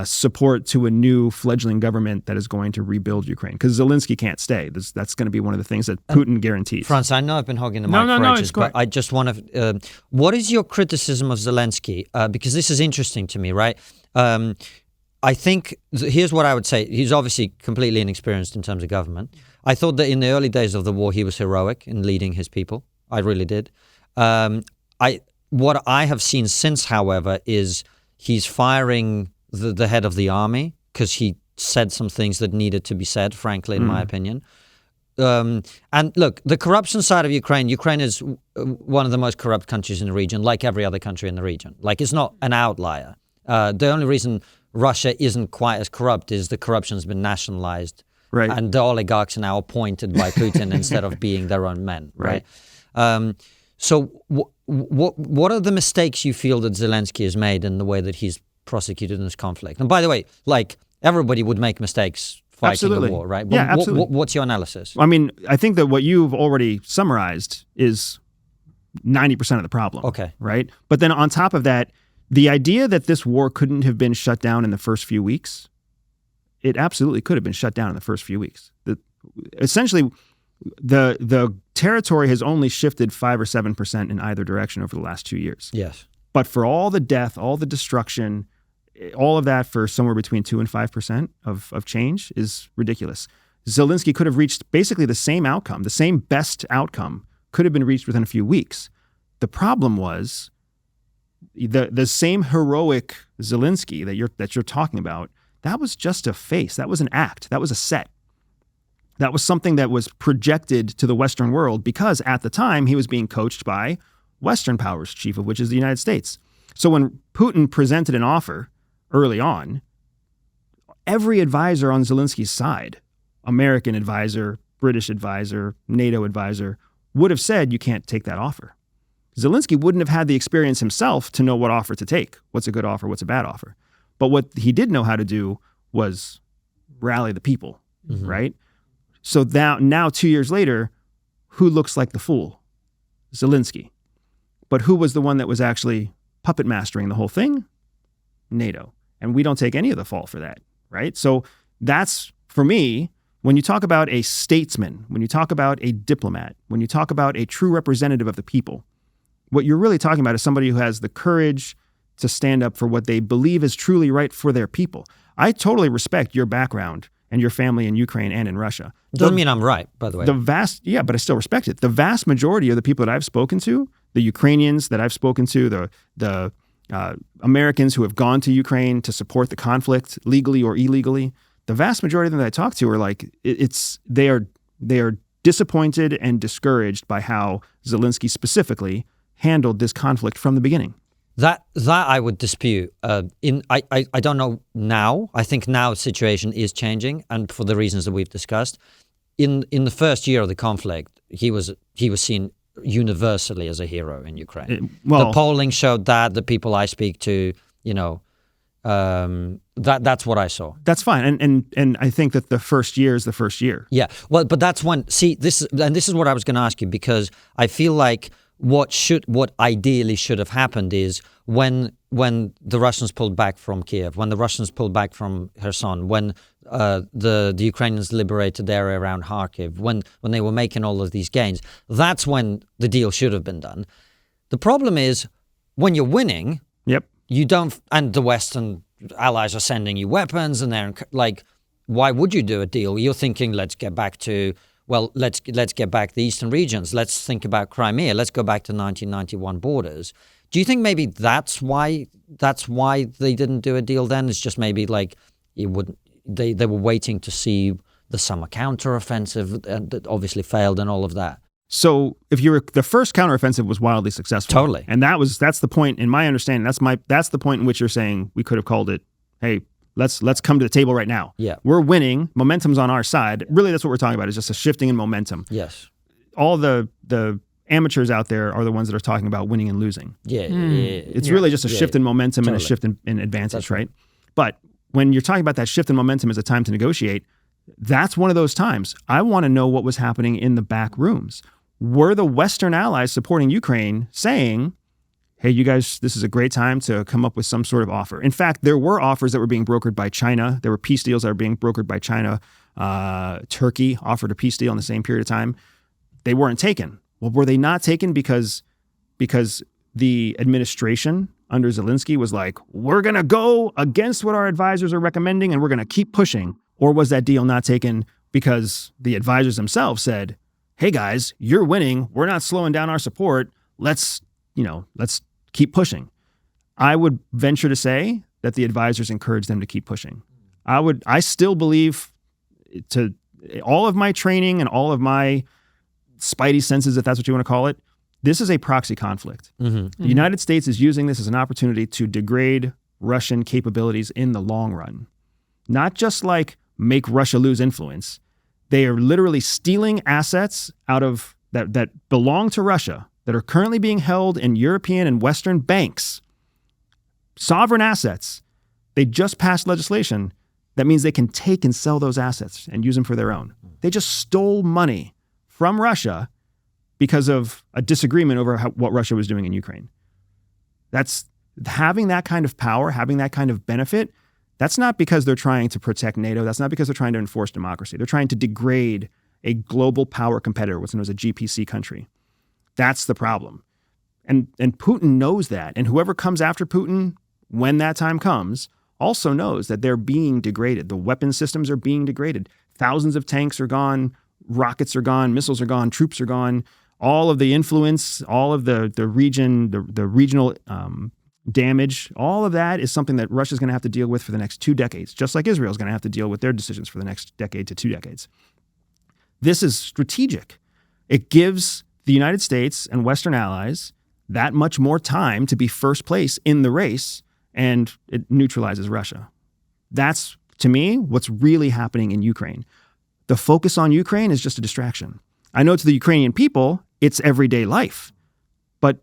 support to a new fledgling government that is going to rebuild Ukraine. Because Zelensky can't stay. That's going to be one of the things that Putin guarantees.
Franz, I know I've been hogging the mic for ages, but I just want to... what is your criticism of Zelensky? Because this is interesting to me, right? I think, here's what I would say. He's obviously completely inexperienced in terms of government. I thought that in the early days of the war, he was heroic in leading his people. I really did. What I have seen since, however, is he's firing the head of the army because he said some things that needed to be said, frankly, in my opinion. And look, the corruption side of Ukraine is one of the most corrupt countries in the region, like every other country in the region. Like, it's not an outlier. The only reason Russia isn't quite as corrupt is the corruption's been nationalized. Right. And the oligarchs are now appointed by Putin instead of being their own men. Right. So what are the mistakes you feel that Zelensky has made in the way that he's prosecuted in this conflict? And by the way, like, everybody would make mistakes fighting a war, right? But
yeah, absolutely.
What's your analysis?
I mean, I think that what you've already summarized is 90% of the problem.
Okay.
Right? But then on top of that, the idea that this war couldn't have been shut down in the first few weeks, it absolutely could have been shut down in the first few weeks. Essentially, the territory has only shifted 5 or 7% in either direction over the last 2 years.
Yes.
But for all the death, all the destruction, all of that for somewhere between 2 and 5% of change is ridiculous. Zelensky could have reached basically the same outcome, the same best outcome could have been reached within a few weeks. The problem was the same heroic Zelensky that you're talking about. That was just a face. That was an act. That was a set. That was something that was projected to the Western world because at the time he was being coached by Western powers, chief of which is the United States. So when Putin presented an offer early on, every advisor on Zelensky's side, American advisor, British advisor, NATO advisor, would have said you can't take that offer. Zelensky wouldn't have had the experience himself to know what offer to take. What's a good offer? What's a bad offer? But what he did know how to do was rally the people, right? So now 2 years later, who looks like the fool? Zelensky. But who was the one that was actually puppet mastering the whole thing? NATO. And we don't take any of the fault for that, right? So that's, for me, when you talk about a statesman, when you talk about a diplomat, when you talk about a true representative of the people, what you're really talking about is somebody who has the courage to stand up for what they believe is truly right for their people. I totally respect your background and your family in Ukraine and in Russia.
Doesn't mean I'm right, by the way.
But I still respect it. The vast majority of the people that I've spoken to, the Ukrainians that I've spoken to, the Americans who have gone to Ukraine to support the conflict legally or illegally, the vast majority of them that I talk to are like, they are disappointed and discouraged by how Zelensky specifically handled this conflict from the beginning.
That I would dispute. I don't know now. I think now the situation is changing, and for the reasons that we've discussed. In the first year of the conflict, he was seen universally as a hero in Ukraine. The polling showed that. The people I speak to, that's what I saw. That's fine,
and I think that the first year is the first year.
Yeah, well, but that's when. See, this is what I was going to ask you, because I feel like what ideally should have happened is when when the Russians pulled back from Kiev, when the Russians pulled back from Kherson, when the Ukrainians liberated the area around Kharkiv, when they were making all of these gains, that's when the deal should have been done. The problem is when you're winning, you don't, and the Western allies are sending you weapons, and they're like, why would you do a deal? You're thinking, let's get back to, let's get back the eastern regions. Let's think about Crimea. Let's go back to 1991 borders. Do you think maybe that's why they didn't do a deal then? It's just maybe like they were waiting to see the summer counteroffensive that obviously failed and all of that.
So if the first counteroffensive was wildly successful.
Totally.
And that's the point in my understanding. That's the point in which you're saying we could have called it, hey, let's come to the table right now.
Yeah.
We're winning. Momentum's on our side. Really, that's what we're talking about, is just a shifting in momentum.
Yes.
All the amateurs out there are the ones that are talking about winning and losing. It's really just a shift in momentum and a shift in advantage, right? But when you're talking about that shift in momentum as a time to negotiate, that's one of those times. I want to know what was happening in the back rooms. Were the Western allies supporting Ukraine saying, hey, you guys, this is a great time to come up with some sort of offer? In fact, there were offers that were being brokered by China. There were peace deals that were being brokered by China. Turkey offered a peace deal in the same period of time. They weren't taken. Well, were they not taken because the administration under Zelensky was like, we're going to go against what our advisors are recommending and we're going to keep pushing? Or was that deal not taken because the advisors themselves said, hey guys, you're winning. We're not slowing down our support. Let's keep pushing. I would venture to say that the advisors encouraged them to keep pushing. I still believe, to all of my training and all of my spidey senses, if that's what you want to call it, this is a proxy conflict. The United States is using this as an opportunity to degrade Russian capabilities in the long run. Not just like make Russia lose influence. They are literally stealing assets out of that belong to Russia, that are currently being held in European and Western banks. Sovereign assets. They just passed legislation that means they can take and sell those assets and use them for their own. They just stole money from Russia because of a disagreement over what Russia was doing in Ukraine. That's having that kind of power, having that kind of benefit. That's not because they're trying to protect NATO. That's not because they're trying to enforce democracy. They're trying to degrade a global power competitor, what's known as a GPC country. That's the problem. And Putin knows that. And whoever comes after Putin, when that time comes, also knows that they're being degraded. The weapon systems are being degraded. Thousands of tanks are gone. Rockets are gone. Missiles are gone. Troops are gone. All of the influence, all of the regional damage, all of that is something that Russia's going to have to deal with for the next 2 decades, just like Israel's going to have to deal with their decisions for the next decade to 2 decades. This is strategic. It gives the United States and Western allies that much more time to be first place in the race, and it neutralizes Russia. That's, to me, what's really happening in Ukraine. The focus on Ukraine is just a distraction. I know to the Ukrainian people, it's everyday life. But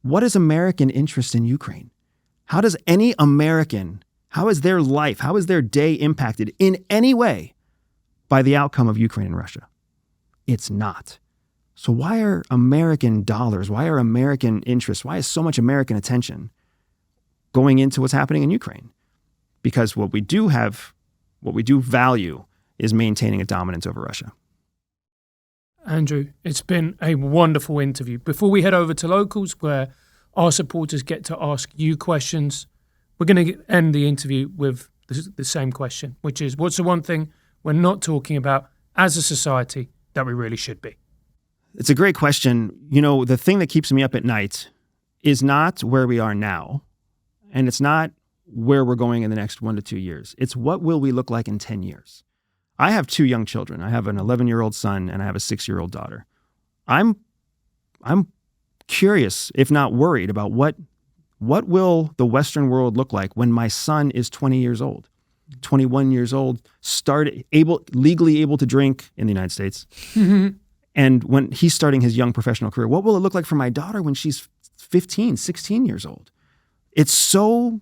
what is American interest in Ukraine? How does any American, how is their life, how is their day impacted in any way by the outcome of Ukraine and Russia? It's not. So why are American dollars, why are American interests, why is so much American attention going into what's happening in Ukraine? Because what we do value is maintaining a dominance over Russia.
Andrew, it's been a wonderful interview. Before we head over to locals, where our supporters get to ask you questions, we're going to end the interview with the same question, which is, what's the one thing we're not talking about as a society that we really should be?
It's a great question. You know, the thing that keeps me up at night is not where we are now, and it's not where we're going in the next 1 to 2 years. It's what will we look like in 10 years. I have 2 young children. I have an 11-year-old son and I have a 6-year-old daughter. I'm curious, if not worried, about what will the Western world look like when my son is 20 years old, 21 years old, legally able to drink in the United States. And when he's starting his young professional career, what will it look like for my daughter when she's 15, 16 years old? It's so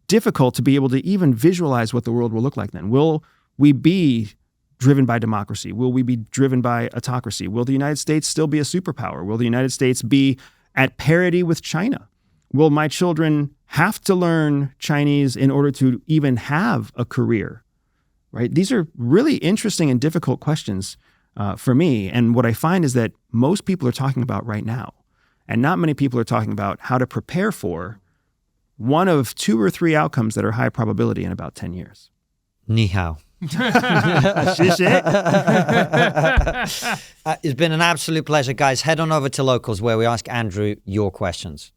difficult to be able to even visualize what the world will look like then. Will we be driven by democracy? Will we be driven by autocracy? Will the United States still be a superpower? Will the United States be at parity with China? will my children have to learn Chinese in order to even have a career? Right? These are really interesting and difficult questions for me. And what I find is that most people are talking about right now, and not many people are talking about how to prepare for one of 2 or 3 outcomes that are high probability in about 10 years.
Ni hao. It's been an absolute pleasure, guys. Head on over to Locals where we ask Andrew your questions.